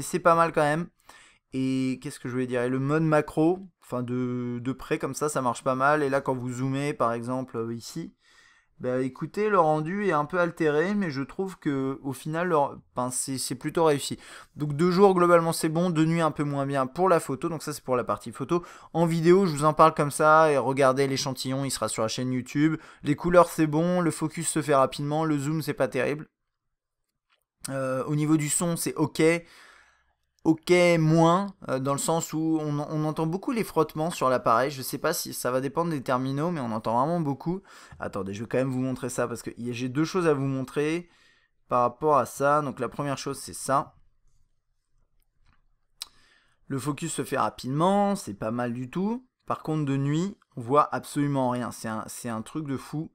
c'est pas mal quand même. Et qu'est-ce que je voulais dire? Et le mode macro, enfin de près comme ça marche pas mal. Et là, quand vous zoomez, par exemple, ici, bah écoutez, le rendu est un peu altéré, mais je trouve que au final, enfin, c'est plutôt réussi. Donc de jour, globalement, c'est bon. De nuit, un peu moins bien pour la photo. Donc ça, c'est pour la partie photo. En vidéo, je vous en parle comme ça. Et regardez l'échantillon, il sera sur la chaîne YouTube. Les couleurs, c'est bon. Le focus se fait rapidement. Le zoom, c'est pas terrible. Au niveau du son, c'est ok. Ok, moins, dans le sens où on entend beaucoup les frottements sur l'appareil. Je sais pas si ça va dépendre des terminaux, mais on entend vraiment beaucoup. Attendez, je vais quand même vous montrer ça parce que j'ai deux choses à vous montrer par rapport à ça. Donc la première chose, c'est ça. Le focus se fait rapidement, c'est pas mal du tout. Par contre, de nuit, on voit absolument rien. C'est un truc de fou.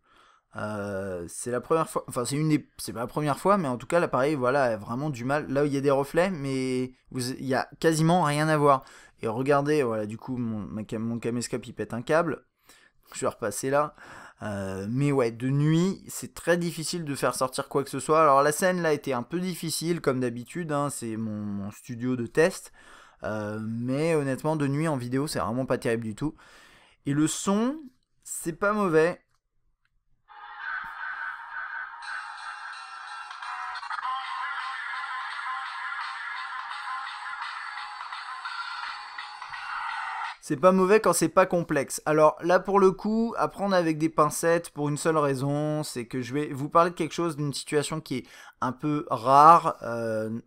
C'est la première fois, enfin c'est pas la première fois, mais en tout cas l'appareil voilà a vraiment du mal. Là où il y a des reflets, mais il y a quasiment rien à voir. Et regardez, voilà, du coup mon caméscope il pète un câble. Je vais repasser là. Mais ouais, de nuit, c'est très difficile de faire sortir quoi que ce soit. Alors la scène là était un peu difficile comme d'habitude, hein, c'est mon studio de test. Mais honnêtement, de nuit en vidéo, c'est vraiment pas terrible du tout. Et le son, c'est pas mauvais. C'est pas mauvais quand c'est pas complexe. Alors là pour le coup, à prendre avec des pincettes pour une seule raison, c'est que je vais vous parler de quelque chose, d'une situation qui est un peu rare,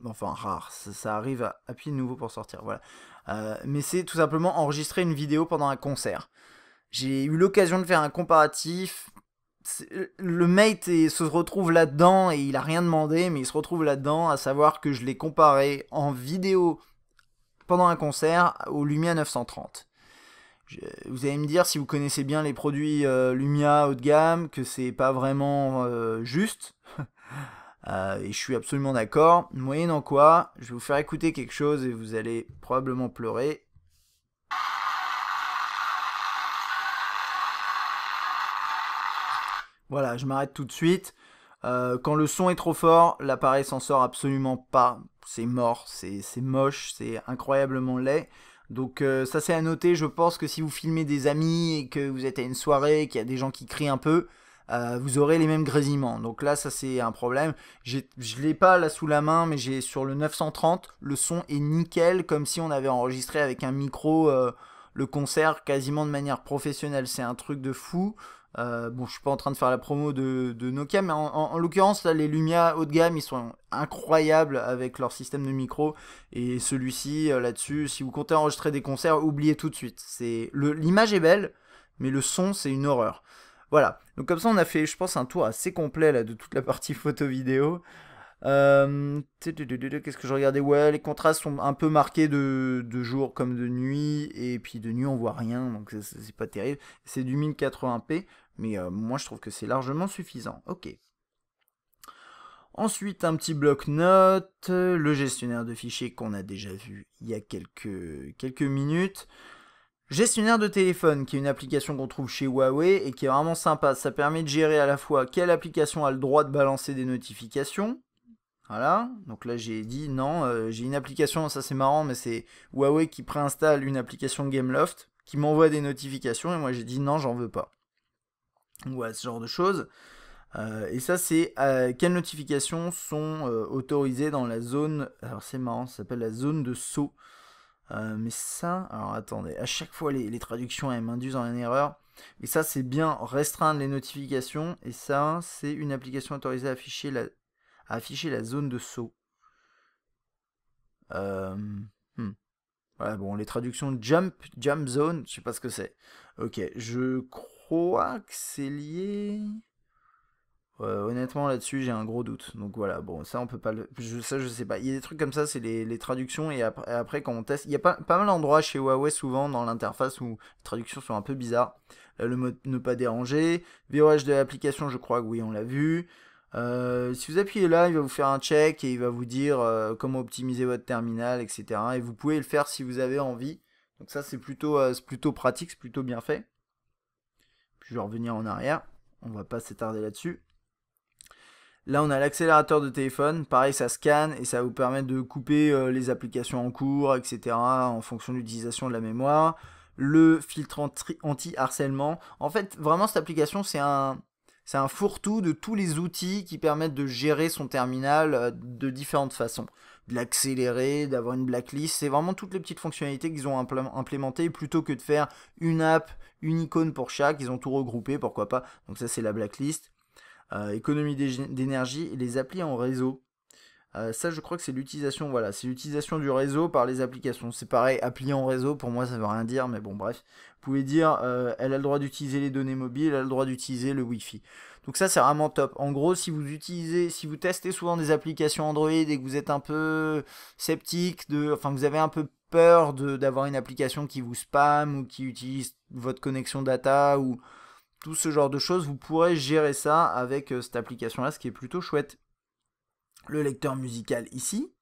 enfin rare, ça arrive à appuyer de nouveau pour sortir, voilà. Mais c'est tout simplement enregistrer une vidéo pendant un concert. J'ai eu l'occasion de faire un comparatif. Le mate se retrouve là-dedans et il a rien demandé, mais il se retrouve là-dedans, à savoir que je l'ai comparé en vidéo pendant un concert au Lumia 930. Vous allez me dire si vous connaissez bien les produits Lumia haut de gamme que c'est pas vraiment juste. Et je suis absolument d'accord. Moyennant quoi, je vais vous faire écouter quelque chose et vous allez probablement pleurer. Voilà, je m'arrête tout de suite. Quand le son est trop fort, l'appareil s'en sort absolument pas. C'est mort, c'est moche, c'est incroyablement laid. Donc ça c'est à noter, je pense que si vous filmez des amis et que vous êtes à une soirée, qu'il y a des gens qui crient un peu, vous aurez les mêmes grésillements. Donc là ça c'est un problème. Je l'ai pas là sous la main, mais j'ai sur le 930, le son est nickel, comme si on avait enregistré avec un micro le concert quasiment de manière professionnelle. C'est un truc de fou. Bon, je suis pas en train de faire la promo de Nokia, mais en l'occurrence, là, les Lumia haut de gamme, ils sont incroyables avec leur système de micro. Et celui-ci, là-dessus, si vous comptez enregistrer des concerts, oubliez tout de suite. L'image est belle, mais le son, c'est une horreur. Voilà. Donc comme ça, on a fait, je pense, un tour assez complet là de toute la partie photo-vidéo. Qu'est-ce que je regardais? Ouais, les contrastes sont un peu marqués de jour comme de nuit, et puis de nuit on voit rien, donc c'est pas terrible. C'est du 1080p, mais moi je trouve que c'est largement suffisant. Ok. Ensuite, un petit bloc-notes, le gestionnaire de fichiers qu'on a déjà vu il y a quelques minutes. Gestionnaire de téléphone, qui est une application qu'on trouve chez Huawei et qui est vraiment sympa. Ça permet de gérer à la fois quelle application a le droit de balancer des notifications. Voilà, donc là j'ai dit non, j'ai une application, ça c'est marrant, mais c'est Huawei qui préinstalle une application Gameloft qui m'envoie des notifications et moi j'ai dit non, j'en veux pas. Ouais, ce genre de choses. Et ça c'est quelles notifications sont autorisées dans la zone, alors c'est marrant, ça s'appelle la zone de saut. Mais ça, alors attendez, à chaque fois les traductions elles m'induisent en une erreur. Et ça c'est bien restreindre les notifications et ça c'est une application autorisée à afficher la zone de saut. Euh, hmm. Ouais, bon, les traductions jump zone, je sais pas ce que c'est. Ok, je crois que c'est lié. Honnêtement, là-dessus, j'ai un gros doute. Donc voilà, bon, ça, on peut pas le. Ça, je sais pas. Il y a des trucs comme ça, c'est les traductions. Et après, quand on teste, il y a pas mal d'endroits chez Huawei, souvent, dans l'interface où les traductions sont un peu bizarres. Là, le mode ne pas déranger. Verrouillage de l'application, je crois que oui, on l'a vu. Si vous appuyez là, il va vous faire un check et il va vous dire comment optimiser votre terminal, etc. Et vous pouvez le faire si vous avez envie. Donc ça, c'est plutôt pratique, c'est plutôt bien fait. Puis je vais revenir en arrière. On va pas s'attarder là-dessus. Là, on a l'accélérateur de téléphone. Pareil, ça scanne et ça va vous permettre de couper les applications en cours, etc. en fonction de l'utilisation de la mémoire. Le filtre anti-harcèlement. En fait, vraiment, cette application, c'est un fourre-tout de tous les outils qui permettent de gérer son terminal de différentes façons. De l'accélérer, d'avoir une blacklist. C'est vraiment toutes les petites fonctionnalités qu'ils ont implémentées. Plutôt que de faire une app, une icône pour chaque, ils ont tout regroupé, pourquoi pas. Donc ça, c'est la blacklist. Économie d'énergie et les applis en réseau. Ça, je crois que c'est l'utilisation, voilà, c'est l'utilisation du réseau par les applications. C'est pareil, appli en réseau, pour moi, ça veut rien dire, mais bon, bref. Vous pouvez dire, elle a le droit d'utiliser les données mobiles, elle a le droit d'utiliser le Wi-Fi. Donc ça, c'est vraiment top. En gros, si vous testez souvent des applications Android et que vous êtes un peu sceptique, enfin, vous avez un peu peur d'avoir une application qui vous spam ou qui utilise votre connexion data ou tout ce genre de choses, vous pourrez gérer ça avec cette application-là, ce qui est plutôt chouette. Le lecteur musical ici,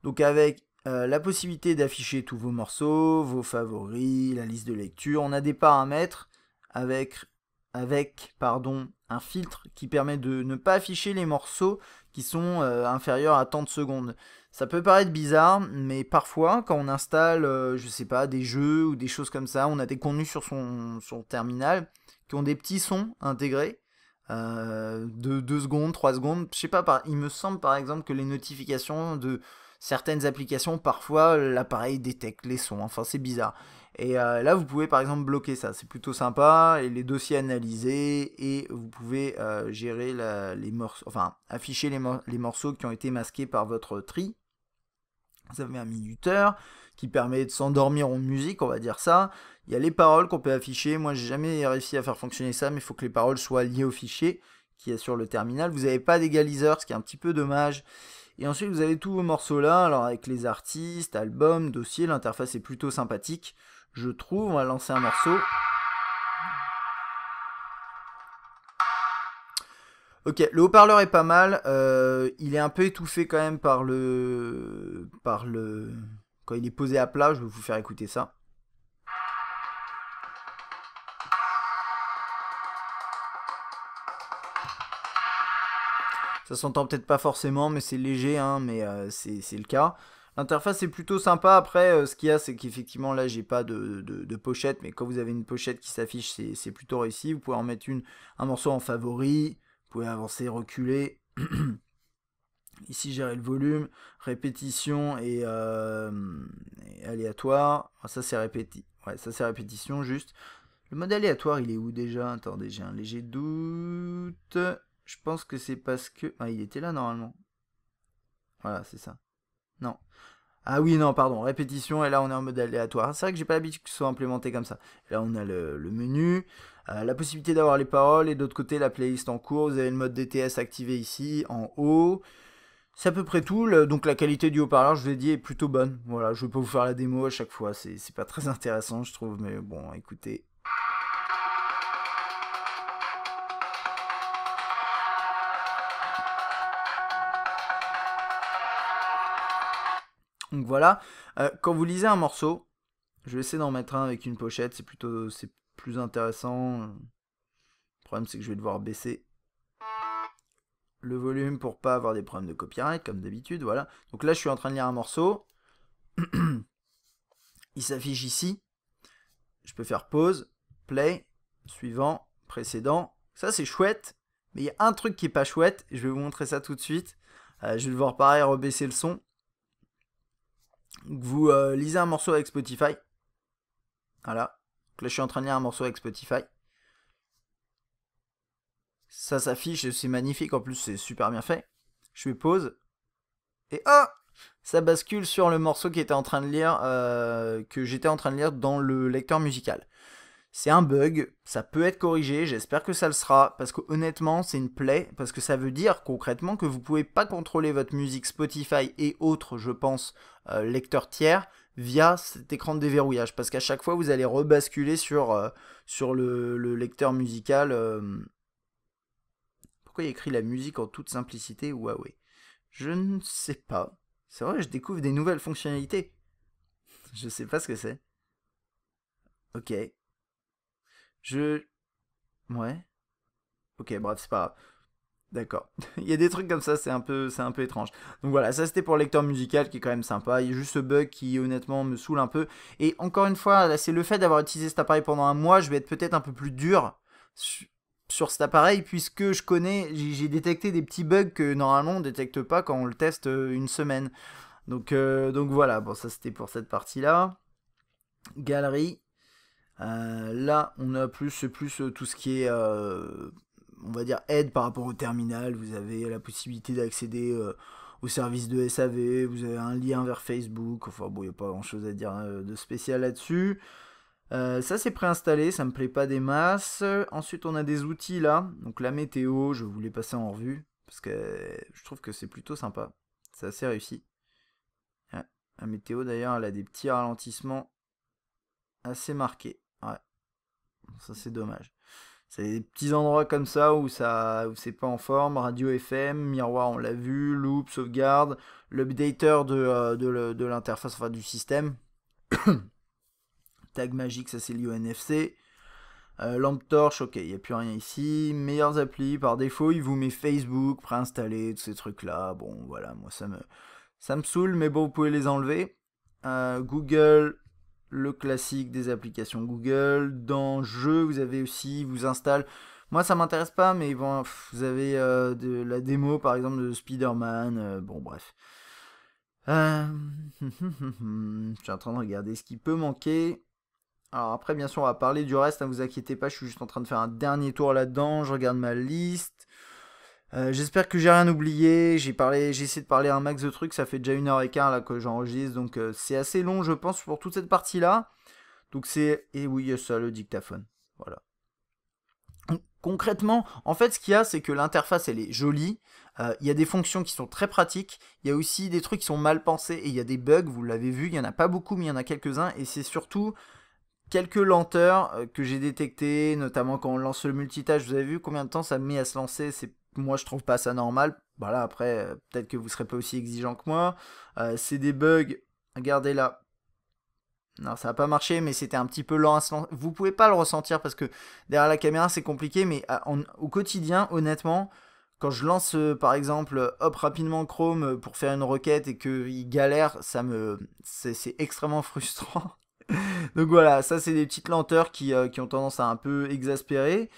donc avec la possibilité d'afficher tous vos morceaux, vos favoris, la liste de lecture. On a des paramètres avec un filtre qui permet de ne pas afficher les morceaux qui sont inférieurs à tant de secondes. Ça peut paraître bizarre, mais parfois, quand on installe, je sais pas, des jeux ou des choses comme ça, on a des contenus sur son terminal qui ont des petits sons intégrés. De 2 secondes, 3 secondes. Je sais pas, il me semble par exemple que les notifications de certaines applications, parfois l'appareil détecte les sons. Enfin, c'est bizarre. Et là, vous pouvez par exemple bloquer ça. C'est plutôt sympa. Et les dossiers analysés. Et vous pouvez gérer les morceaux. Enfin, afficher les morceaux qui ont été masqués par votre tri. Vous avez un minuteur qui permet de s'endormir en musique, on va dire ça. Il y a les paroles qu'on peut afficher. Moi, j'ai jamais réussi à faire fonctionner ça, mais il faut que les paroles soient liées au fichier qui est sur le terminal. Vous n'avez pas d'égaliseur, ce qui est un petit peu dommage. Et ensuite, vous avez tous vos morceaux là, alors avec les artistes, albums, dossiers. L'interface est plutôt sympathique, je trouve. On va lancer un morceau. Ok, le haut-parleur est pas mal. Il est un peu étouffé quand même par le. Quand il est posé à plat, je vais vous faire écouter ça. Ça s'entend peut-être pas forcément, mais c'est léger, hein, mais c'est le cas. L'interface est plutôt sympa. Après, ce qu'il y a, c'est qu'effectivement, là, j'ai pas de pochette. Mais quand vous avez une pochette qui s'affiche, c'est plutôt réussi. Vous pouvez en mettre un morceau en favori. Vous pouvez avancer, reculer. Ici, gérer le volume, répétition et aléatoire. Ah, ça, c'est ouais, ça, c'est répétition, juste. Le mode aléatoire, il est où déjà? Attendez, j'ai un léger doute. Je pense que c'est parce que... Ah, il était là, normalement. Voilà, c'est ça. Non. Ah oui, non, pardon, répétition, et là on est en mode aléatoire. C'est vrai que j'ai pas l'habitude que ce soit implémenté comme ça. Et là on a le menu, la possibilité d'avoir les paroles, et d'autre côté la playlist en cours. Vous avez le mode DTS activé ici, en haut. C'est à peu près tout. Donc la qualité du haut-parleur, je vous l'ai dit, est plutôt bonne. Voilà, je vais pas vous faire la démo à chaque fois, c'est pas très intéressant, je trouve, mais bon, écoutez. Donc voilà, quand vous lisez un morceau, je vais essayer d'en mettre un avec une pochette, c'est plus intéressant. Le problème c'est que je vais devoir baisser le volume pour pas avoir des problèmes de copyright comme d'habitude, voilà. Donc là je suis en train de lire un morceau, il s'affiche ici, je peux faire pause, play, suivant, précédent, ça c'est chouette, mais il y a un truc qui est pas chouette, je vais vous montrer ça tout de suite, je vais devoir pareil rebaisser le son. Vous lisez un morceau avec Spotify, voilà, donc là je suis en train de lire un morceau avec Spotify, ça s'affiche et c'est magnifique, en plus c'est super bien fait. Je fais pause et ça bascule sur le morceau qui était en train de lire, que j'étais en train de lire dans le lecteur musical. C'est un bug, ça peut être corrigé, j'espère que ça le sera, parce que honnêtement c'est une plaie, parce que ça veut dire concrètement que vous pouvez pas contrôler votre musique Spotify et autres, je pense, lecteurs tiers, via cet écran de déverrouillage, parce qu'à chaque fois vous allez rebasculer sur le lecteur musical. Pourquoi il y a écrit la musique en toute simplicité Huawei? Je ne sais pas. C'est vrai, je découvre des nouvelles fonctionnalités. Je sais pas ce que c'est. Ok. Je... Ouais. Ok, bref, c'est pas grave. D'accord. Il y a des trucs comme ça, c'est un peu étrange. Donc voilà, ça c'était pour le lecteur musical qui est quand même sympa. Il y a juste ce bug qui honnêtement me saoule un peu. Et encore une fois, là, c'est le fait d'avoir utilisé cet appareil pendant un mois, je vais être peut-être un peu plus dur sur cet appareil puisque je connais, j'ai détecté des petits bugs que normalement on détecte pas quand on le teste une semaine. Donc voilà, bon ça c'était pour cette partie-là. Galerie. Là on a c'est plus tout ce qui est on va dire aide par rapport au terminal. Vous avez la possibilité d'accéder au service de SAV, vous avez un lien vers Facebook, enfin bon il n'y a pas grand chose à dire de spécial là-dessus. Ça c'est préinstallé, ça me plaît pas des masses. Ensuite on a des outils là, donc la météo, je voulais passer en revue, parce que je trouve que c'est plutôt sympa, c'est assez réussi. Ouais. La météo d'ailleurs elle a des petits ralentissements assez marqués, ouais, ça c'est dommage. C'est des petits endroits comme ça où c'est pas en forme. Radio FM, miroir, on l'a vu, loop, sauvegarde, l'updater de l'interface, enfin du système. Tag magique, ça c'est l'UNFC. Lampe torche, ok, il n'y a plus rien ici. Meilleures applis, par défaut, il vous met Facebook préinstallé, tous ces trucs-là. Bon, voilà, moi ça me saoule, mais bon, vous pouvez les enlever. Google, le classique des applications Google. Dans jeu, vous avez aussi, vous installe. Moi, ça m'intéresse pas, mais bon, vous avez de la démo, par exemple, de Spider-Man. Bon, bref. Je suis en train de regarder ce qui peut manquer. Alors après, bien sûr, on va parler du reste, ne vous inquiétez pas, je suis juste en train de faire un dernier tour là-dedans, je regarde ma liste. J'espère que j'ai rien oublié, j'ai essayé de parler un max de trucs, ça fait déjà 1h15 là que j'enregistre, donc c'est assez long je pense pour toute cette partie-là. Donc et oui, il y a ça, le dictaphone, voilà. Concrètement, en fait, ce qu'il y a, c'est que l'interface, elle est jolie. Il y a des fonctions qui sont très pratiques. Il y a aussi des trucs qui sont mal pensés et il y a des bugs, vous l'avez vu, il n'y en a pas beaucoup, mais il y en a quelques-uns. Et c'est surtout quelques lenteurs que j'ai détectées, notamment quand on lance le multitâche. Vous avez vu combien de temps ça me met à se lancer? Moi, je trouve pas ça normal. Voilà, après, peut-être que vous serez pas aussi exigeant que moi. C'est des bugs. Regardez là. Non, ça n'a pas marché, mais c'était un petit peu lent à se lancer. Vous pouvez pas le ressentir parce que derrière la caméra, c'est compliqué, mais au quotidien, honnêtement, quand je lance par exemple hop rapidement Chrome pour faire une requête et qu'il galère, c'est extrêmement frustrant. Donc voilà, ça c'est des petites lenteurs qui ont tendance à un peu exaspérer.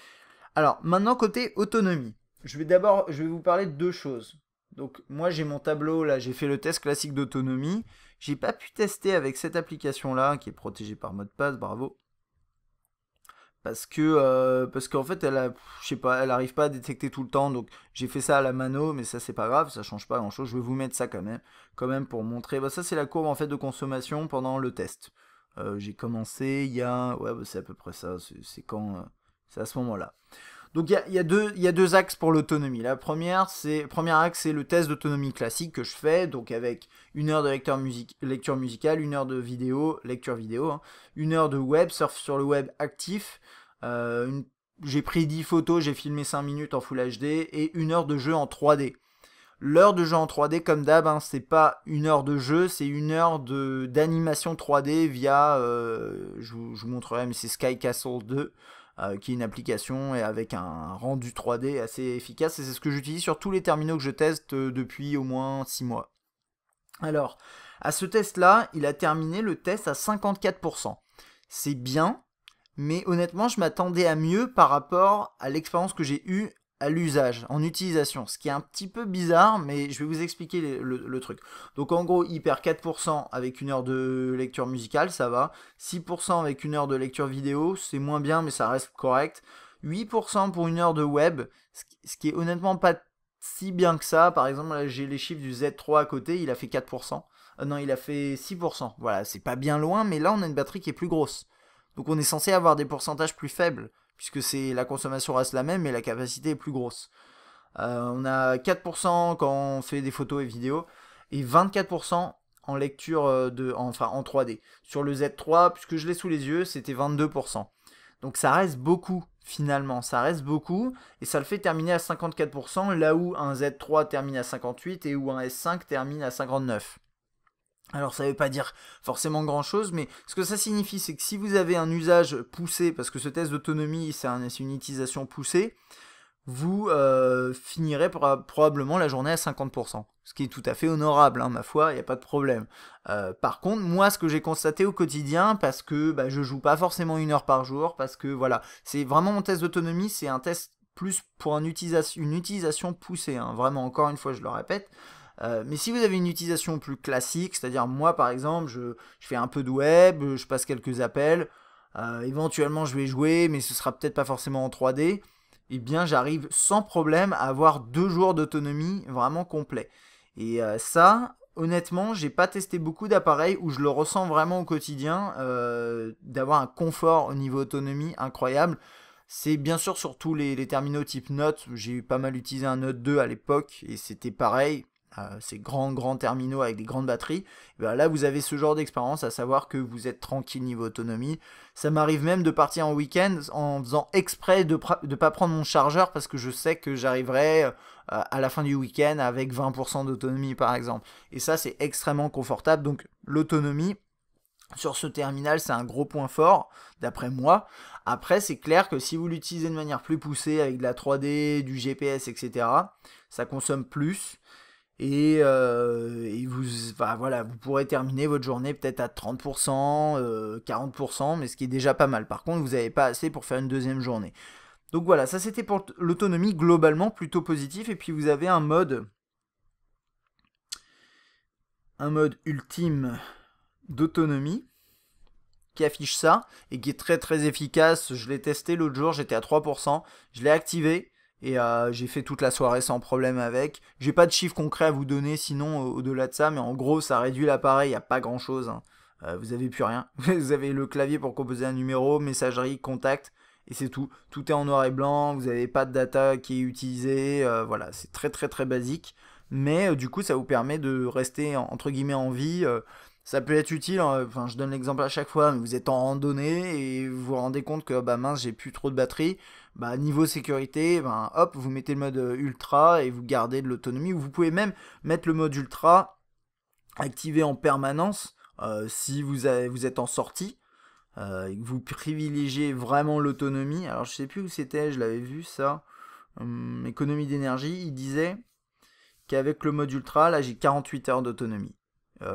Alors maintenant côté autonomie, je vais vous parler de deux choses. Donc moi j'ai mon tableau là, j'ai fait le test classique d'autonomie. J'ai pas pu tester avec cette application là qui est protégée par mot de passe, bravo. Parce qu'en fait je sais pas, elle arrive pas à détecter tout le temps, donc j'ai fait ça à la mano, mais ça c'est pas grave, ça change pas grand chose. Je vais vous mettre ça quand même pour montrer. Bah, ça c'est la courbe en fait de consommation pendant le test. J'ai commencé il y a, ouais bah, c'est à peu près ça, c'est quand, c'est à ce moment-là. Donc il y a deux axes pour l'autonomie. Premier axe, c'est le test d'autonomie classique que je fais, donc avec une heure de lecture musicale, une heure de lecture vidéo, hein, une heure de web, surf sur le web actif. J'ai pris 10 photos, j'ai filmé 5 minutes en Full HD et une heure de jeu en 3D. L'heure de jeu en 3D, comme d'hab, hein, c'est pas une heure de jeu, c'est une heure d'animation 3D via, je vous montrerai, mais c'est Sky Castle 2, qui est une application et avec un rendu 3D assez efficace. Et c'est ce que j'utilise sur tous les terminaux que je teste depuis au moins 6 mois. Alors, à ce test-là, il a terminé le test à 54%. C'est bien, mais honnêtement, je m'attendais à mieux par rapport à l'expérience que j'ai eue à l'usage, en utilisation. Ce qui est un petit peu bizarre, mais je vais vous expliquer le truc. Donc en gros, il perd 4% avec une heure de lecture musicale, ça va. 6% avec une heure de lecture vidéo, c'est moins bien, mais ça reste correct. 8% pour une heure de web, ce qui est honnêtement pas si bien que ça. Par exemple, là, j'ai les chiffres du Z3 à côté, il a fait 4%. Non, il a fait 6%. Voilà, c'est pas bien loin, mais là, on a une batterie qui est plus grosse. Donc on est censé avoir des pourcentages plus faibles, puisque la consommation reste la même, mais la capacité est plus grosse. On a 4% quand on fait des photos et vidéos, et 24% en lecture en 3D. Sur le Z3, puisque je l'ai sous les yeux, c'était 22%. Donc ça reste beaucoup, finalement, ça reste beaucoup, et ça le fait terminer à 54%, là où un Z3 termine à 58% et où un S5 termine à 59%. Alors ça ne veut pas dire forcément grand chose, mais ce que ça signifie, c'est que si vous avez un usage poussé, parce que ce test d'autonomie, c'est une utilisation poussée, vous finirez probablement la journée à 50%. Ce qui est tout à fait honorable, hein, ma foi, il n'y a pas de problème. Par contre, moi, ce que j'ai constaté au quotidien, parce que je joue pas forcément 1 heure par jour, parce que voilà, c'est vraiment mon test d'autonomie, c'est un test plus pour une utilisation poussée, hein, vraiment, encore une fois, je le répète. Mais si vous avez une utilisation plus classique, c'est-à-dire moi par exemple, je fais un peu de web, je passe quelques appels, éventuellement je vais jouer, mais ce sera peut-être pas forcément en 3D, eh bien j'arrive sans problème à avoir 2 jours d'autonomie vraiment complet. Et ça, honnêtement, j'ai pas testé beaucoup d'appareils où je le ressens vraiment au quotidien, d'avoir un confort au niveau autonomie incroyable. C'est bien sûr sur tous les terminaux type Note, j'ai pas mal utilisé un Note 2 à l'époque et c'était pareil. Ces grands terminaux avec des grandes batteries, et bien là vous avez ce genre d'expérience, à savoir que vous êtes tranquille niveau autonomie. Ça m'arrive même de partir en week-end en faisant exprès de ne pas prendre mon chargeur parce que je sais que j'arriverai à la fin du week-end avec 20% d'autonomie par exemple. Et ça c'est extrêmement confortable, donc l'autonomie sur ce terminal, c'est un gros point fort, d'après moi. Après, c'est clair que si vous l'utilisez de manière plus poussée, avec de la 3D, du GPS, etc., ça consomme plus. Et voilà, vous pourrez terminer votre journée peut-être à 30%, 40%, mais ce qui est déjà pas mal. Par contre, vous n'avez pas assez pour faire une deuxième journée. Donc voilà, ça c'était pour l'autonomie globalement plutôt positif. Et puis vous avez un mode ultime d'autonomie qui affiche ça et qui est très très efficace. Je l'ai testé l'autre jour, j'étais à 3%, je l'ai activé. Et j'ai fait toute la soirée sans problème avec. J'ai pas de chiffres concrets à vous donner sinon au-delà de ça, mais en gros ça réduit l'appareil, il n'y a pas grand chose. Hein. Vous avez plus rien. Vous avez le clavier pour composer un numéro, messagerie, contact, et c'est tout. Tout est en noir et blanc, vous n'avez pas de data qui est utilisée, voilà, c'est très très très basique. Mais du coup ça vous permet de rester entre guillemets en vie. Ça peut être utile, hein. Enfin je donne l'exemple à chaque fois, mais vous êtes en randonnée et vous vous rendez compte que mince j'ai plus trop de batterie. Niveau sécurité, hop, vous mettez le mode ultra et vous gardez de l'autonomie. Ou vous pouvez même mettre le mode ultra activé en permanence si vous êtes en sortie et que vous privilégiez vraiment l'autonomie. Alors je sais plus où c'était, je l'avais vu ça. économie d'énergie, il disait qu'avec le mode ultra, là j'ai 48 heures d'autonomie.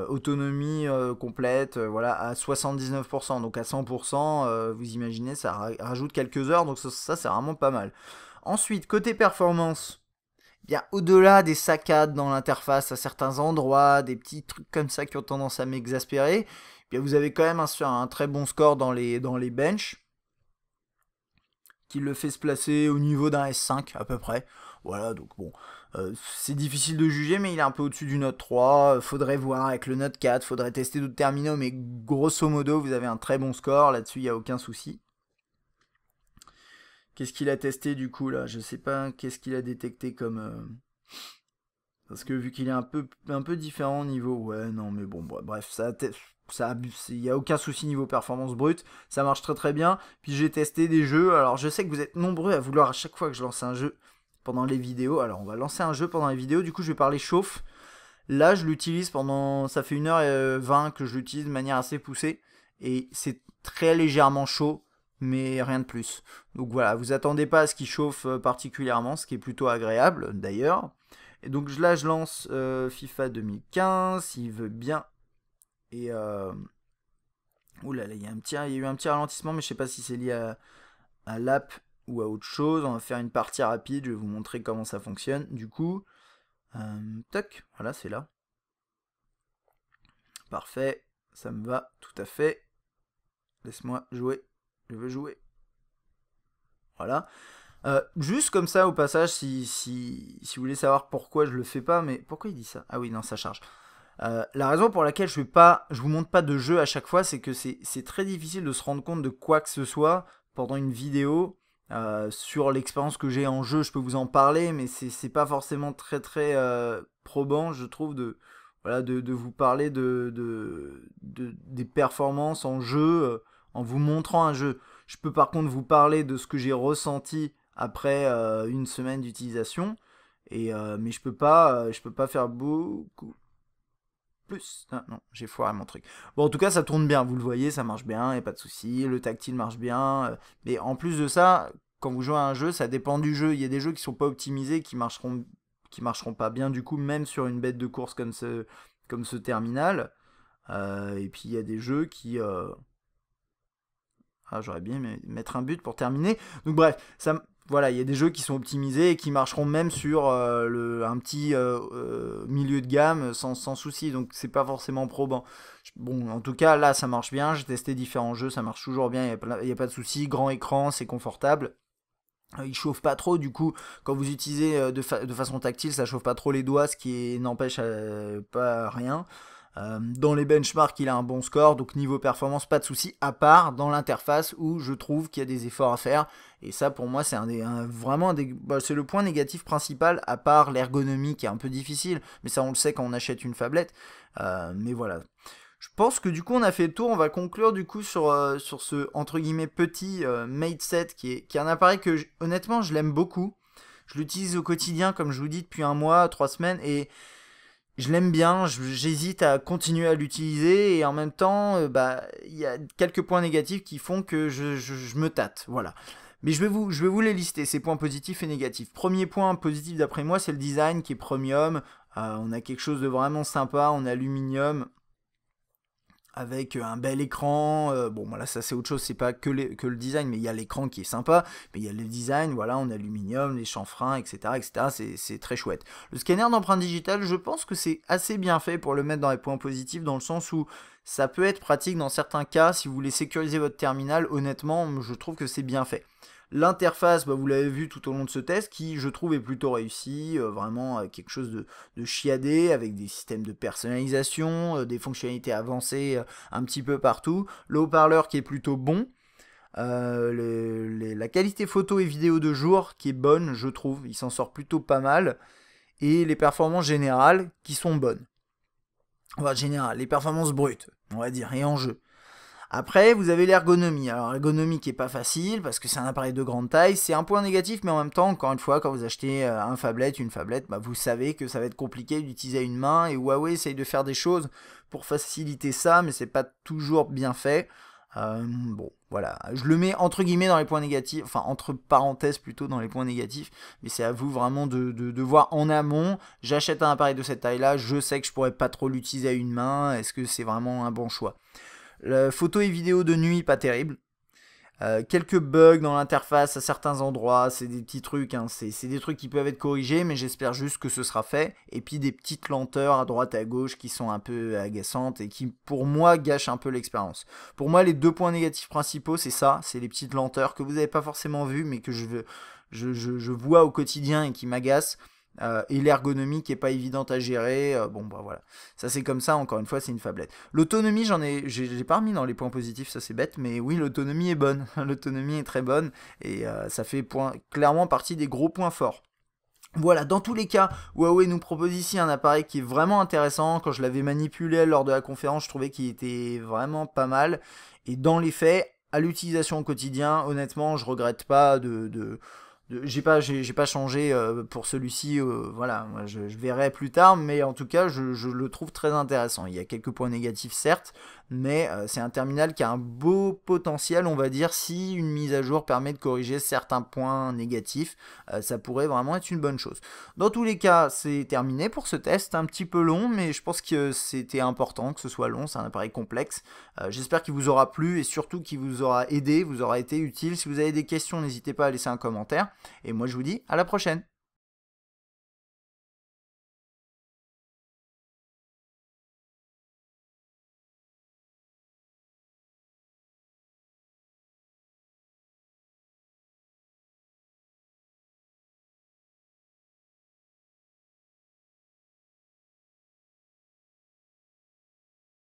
Autonomie complète, voilà, à 79%, donc à 100%, vous imaginez, ça rajoute quelques heures, donc ça c'est vraiment pas mal. Ensuite, côté performance, bien au-delà des saccades dans l'interface à certains endroits, des petits trucs comme ça qui ont tendance à m'exaspérer, bien vous avez quand même un très bon score dans les benches, qui le fait se placer au niveau d'un S5 à peu près. Voilà, donc bon, c'est difficile de juger, mais il est un peu au-dessus du Note 3. Faudrait voir avec le Note 4, faudrait tester d'autres terminaux, mais grosso modo, vous avez un très bon score, là-dessus, il n'y a aucun souci. Qu'est-ce qu'il a testé du coup là? Je sais pas qu'est-ce qu'il a détecté comme... Parce que vu qu'il est un peu différent au niveau... Ouais, non, mais bon, bref, il n'y a aucun souci niveau performance brute, ça marche très très bien. Puis j'ai testé des jeux, alors je sais que vous êtes nombreux à vouloir à chaque fois que je lance un jeu pendant les vidéos. Alors on va lancer un jeu pendant les vidéos, du coup je vais parler chauffe. Là je l'utilise pendant... Ça fait 1h20 que je l'utilise de manière assez poussée. Et c'est très légèrement chaud, mais rien de plus. Donc voilà, vous attendez pas à ce qu'il chauffe particulièrement, ce qui est plutôt agréable d'ailleurs. Et donc là, je lance FIFA 2015, s'il veut bien. Et ouh là là, il y a eu un petit ralentissement, mais je sais pas si c'est lié à l'app ou à autre chose. On va faire une partie rapide, je vais vous montrer comment ça fonctionne. Du coup, toc, voilà, c'est là. Parfait, ça me va tout à fait. Laisse-moi jouer, je veux jouer. Voilà. Juste comme ça au passage, si vous voulez savoir pourquoi je le fais pas, mais pourquoi il dit ça? Ah oui, non, ça charge. La raison pour laquelle je vous montre pas de jeu à chaque fois, c'est que c'est très difficile de se rendre compte de quoi que ce soit pendant une vidéo. Sur l'expérience que j'ai en jeu, je peux vous en parler, mais c'est pas forcément très très probant, je trouve, de vous parler des performances en jeu en vous montrant un jeu. Je peux par contre vous parler de ce que j'ai ressenti après une semaine d'utilisation, mais je peux pas faire beaucoup plus. Ah, non, j'ai foiré mon truc. Bon, en tout cas, ça tourne bien, vous le voyez, ça marche bien, y a pas de souci. Le tactile marche bien. Mais en plus de ça, quand vous jouez à un jeu, ça dépend du jeu. Il y a des jeux qui sont pas optimisés, qui marcheront pas bien du coup, même sur une bête de course comme ce terminal. Et puis il y a des jeux qui... Ah, j'aurais bien mettre un but pour terminer. Donc bref, voilà, il y a des jeux qui sont optimisés et qui marcheront même sur un petit milieu de gamme sans souci. Donc c'est pas forcément probant. Bon, en tout cas, là, ça marche bien. J'ai testé différents jeux, ça marche toujours bien. Il n'y a pas de souci. Grand écran, c'est confortable. Il chauffe pas trop, du coup, quand vous utilisez de façon tactile, ça chauffe pas trop les doigts, ce qui n'empêche pas rien. Dans les benchmarks, il a un bon score, donc niveau performance, pas de souci, à part dans l'interface où je trouve qu'il y a des efforts à faire. Et ça, pour moi, c'est c'est le point négatif principal, à part l'ergonomie qui est un peu difficile. Mais ça, on le sait quand on achète une phablette. Mais voilà. Je pense que du coup on a fait le tour, on va conclure du coup sur ce entre guillemets petit Mate 7 qui est un appareil que honnêtement je l'aime beaucoup. Je l'utilise au quotidien comme je vous dis depuis un mois, 3 semaines et je l'aime bien, j'hésite à continuer à l'utiliser et en même temps il y a quelques points négatifs qui font que je me tâte, voilà. Mais je vais vous les lister, ces points positifs et négatifs. Premier point positif d'après moi, c'est le design qui est premium. On a quelque chose de vraiment sympa en aluminium avec un bel écran. Bon, voilà, ça c'est autre chose, c'est pas que le design, mais il y a l'écran qui est sympa, mais il y a le design, voilà, en aluminium, les chanfreins, etc. C'est très chouette. Le scanner d'empreinte digitale, je pense que c'est assez bien fait pour le mettre dans les points positifs, dans le sens où ça peut être pratique dans certains cas, si vous voulez sécuriser votre terminal, honnêtement, je trouve que c'est bien fait. L'interface, vous l'avez vu tout au long de ce test, qui je trouve est plutôt réussi, vraiment quelque chose de chiadé, avec des systèmes de personnalisation, des fonctionnalités avancées un petit peu partout, le haut-parleur qui est plutôt bon, la qualité photo et vidéo de jour qui est bonne, je trouve, il s'en sort plutôt pas mal, et les performances générales qui sont bonnes. Enfin, générales, les performances brutes, on va dire, et en jeu. Après, vous avez l'ergonomie. Alors, l'ergonomie qui est pas facile parce que c'est un appareil de grande taille. C'est un point négatif, mais en même temps, encore une fois, quand vous achetez une phablette, vous savez que ça va être compliqué d'utiliser à une main. Et Huawei essaye de faire des choses pour faciliter ça, mais c'est pas toujours bien fait. Bon, voilà, je le mets entre guillemets dans les points négatifs, enfin entre parenthèses plutôt dans les points négatifs, mais c'est à vous vraiment de voir en amont. J'achète un appareil de cette taille-là, je sais que je pourrais pas trop l'utiliser à une main, est-ce que c'est vraiment un bon choix? La photo et vidéo de nuit, pas terrible. Quelques bugs dans l'interface à certains endroits, c'est des petits trucs, hein, c'est des trucs qui peuvent être corrigés, mais j'espère juste que ce sera fait. Et puis des petites lenteurs à droite et à gauche qui sont un peu agaçantes et qui, pour moi, gâchent un peu l'expérience. Pour moi, les 2 points négatifs principaux, c'est ça, c'est les petites lenteurs que vous n'avez pas forcément vues, mais que je vois au quotidien et qui m'agacent. Et l'ergonomie qui est pas évidente à gérer, bon bah voilà, ça c'est comme ça, encore une fois c'est une fablette. L'autonomie j'ai pas remis dans les points positifs, ça c'est bête, mais oui l'autonomie est bonne, l'autonomie est très bonne, et ça fait clairement partie des gros points forts. Voilà, dans tous les cas, Huawei nous propose ici un appareil qui est vraiment intéressant. Quand je l'avais manipulé lors de la conférence, je trouvais qu'il était vraiment pas mal, et dans les faits, à l'utilisation au quotidien, honnêtement je regrette pas j'ai pas changé pour celui-ci, voilà, moi, je verrai plus tard, mais en tout cas je le trouve très intéressant. Il y a quelques points négatifs certes, mais c'est un terminal qui a un beau potentiel, on va dire, si une mise à jour permet de corriger certains points négatifs, ça pourrait vraiment être une bonne chose. Dans tous les cas, c'est terminé pour ce test, un petit peu long, mais je pense que c'était important que ce soit long, c'est un appareil complexe. J'espère qu'il vous aura plu et surtout qu'il vous aura aidé, vous aura été utile. Si vous avez des questions, n'hésitez pas à laisser un commentaire. Et moi je vous dis à la prochaine.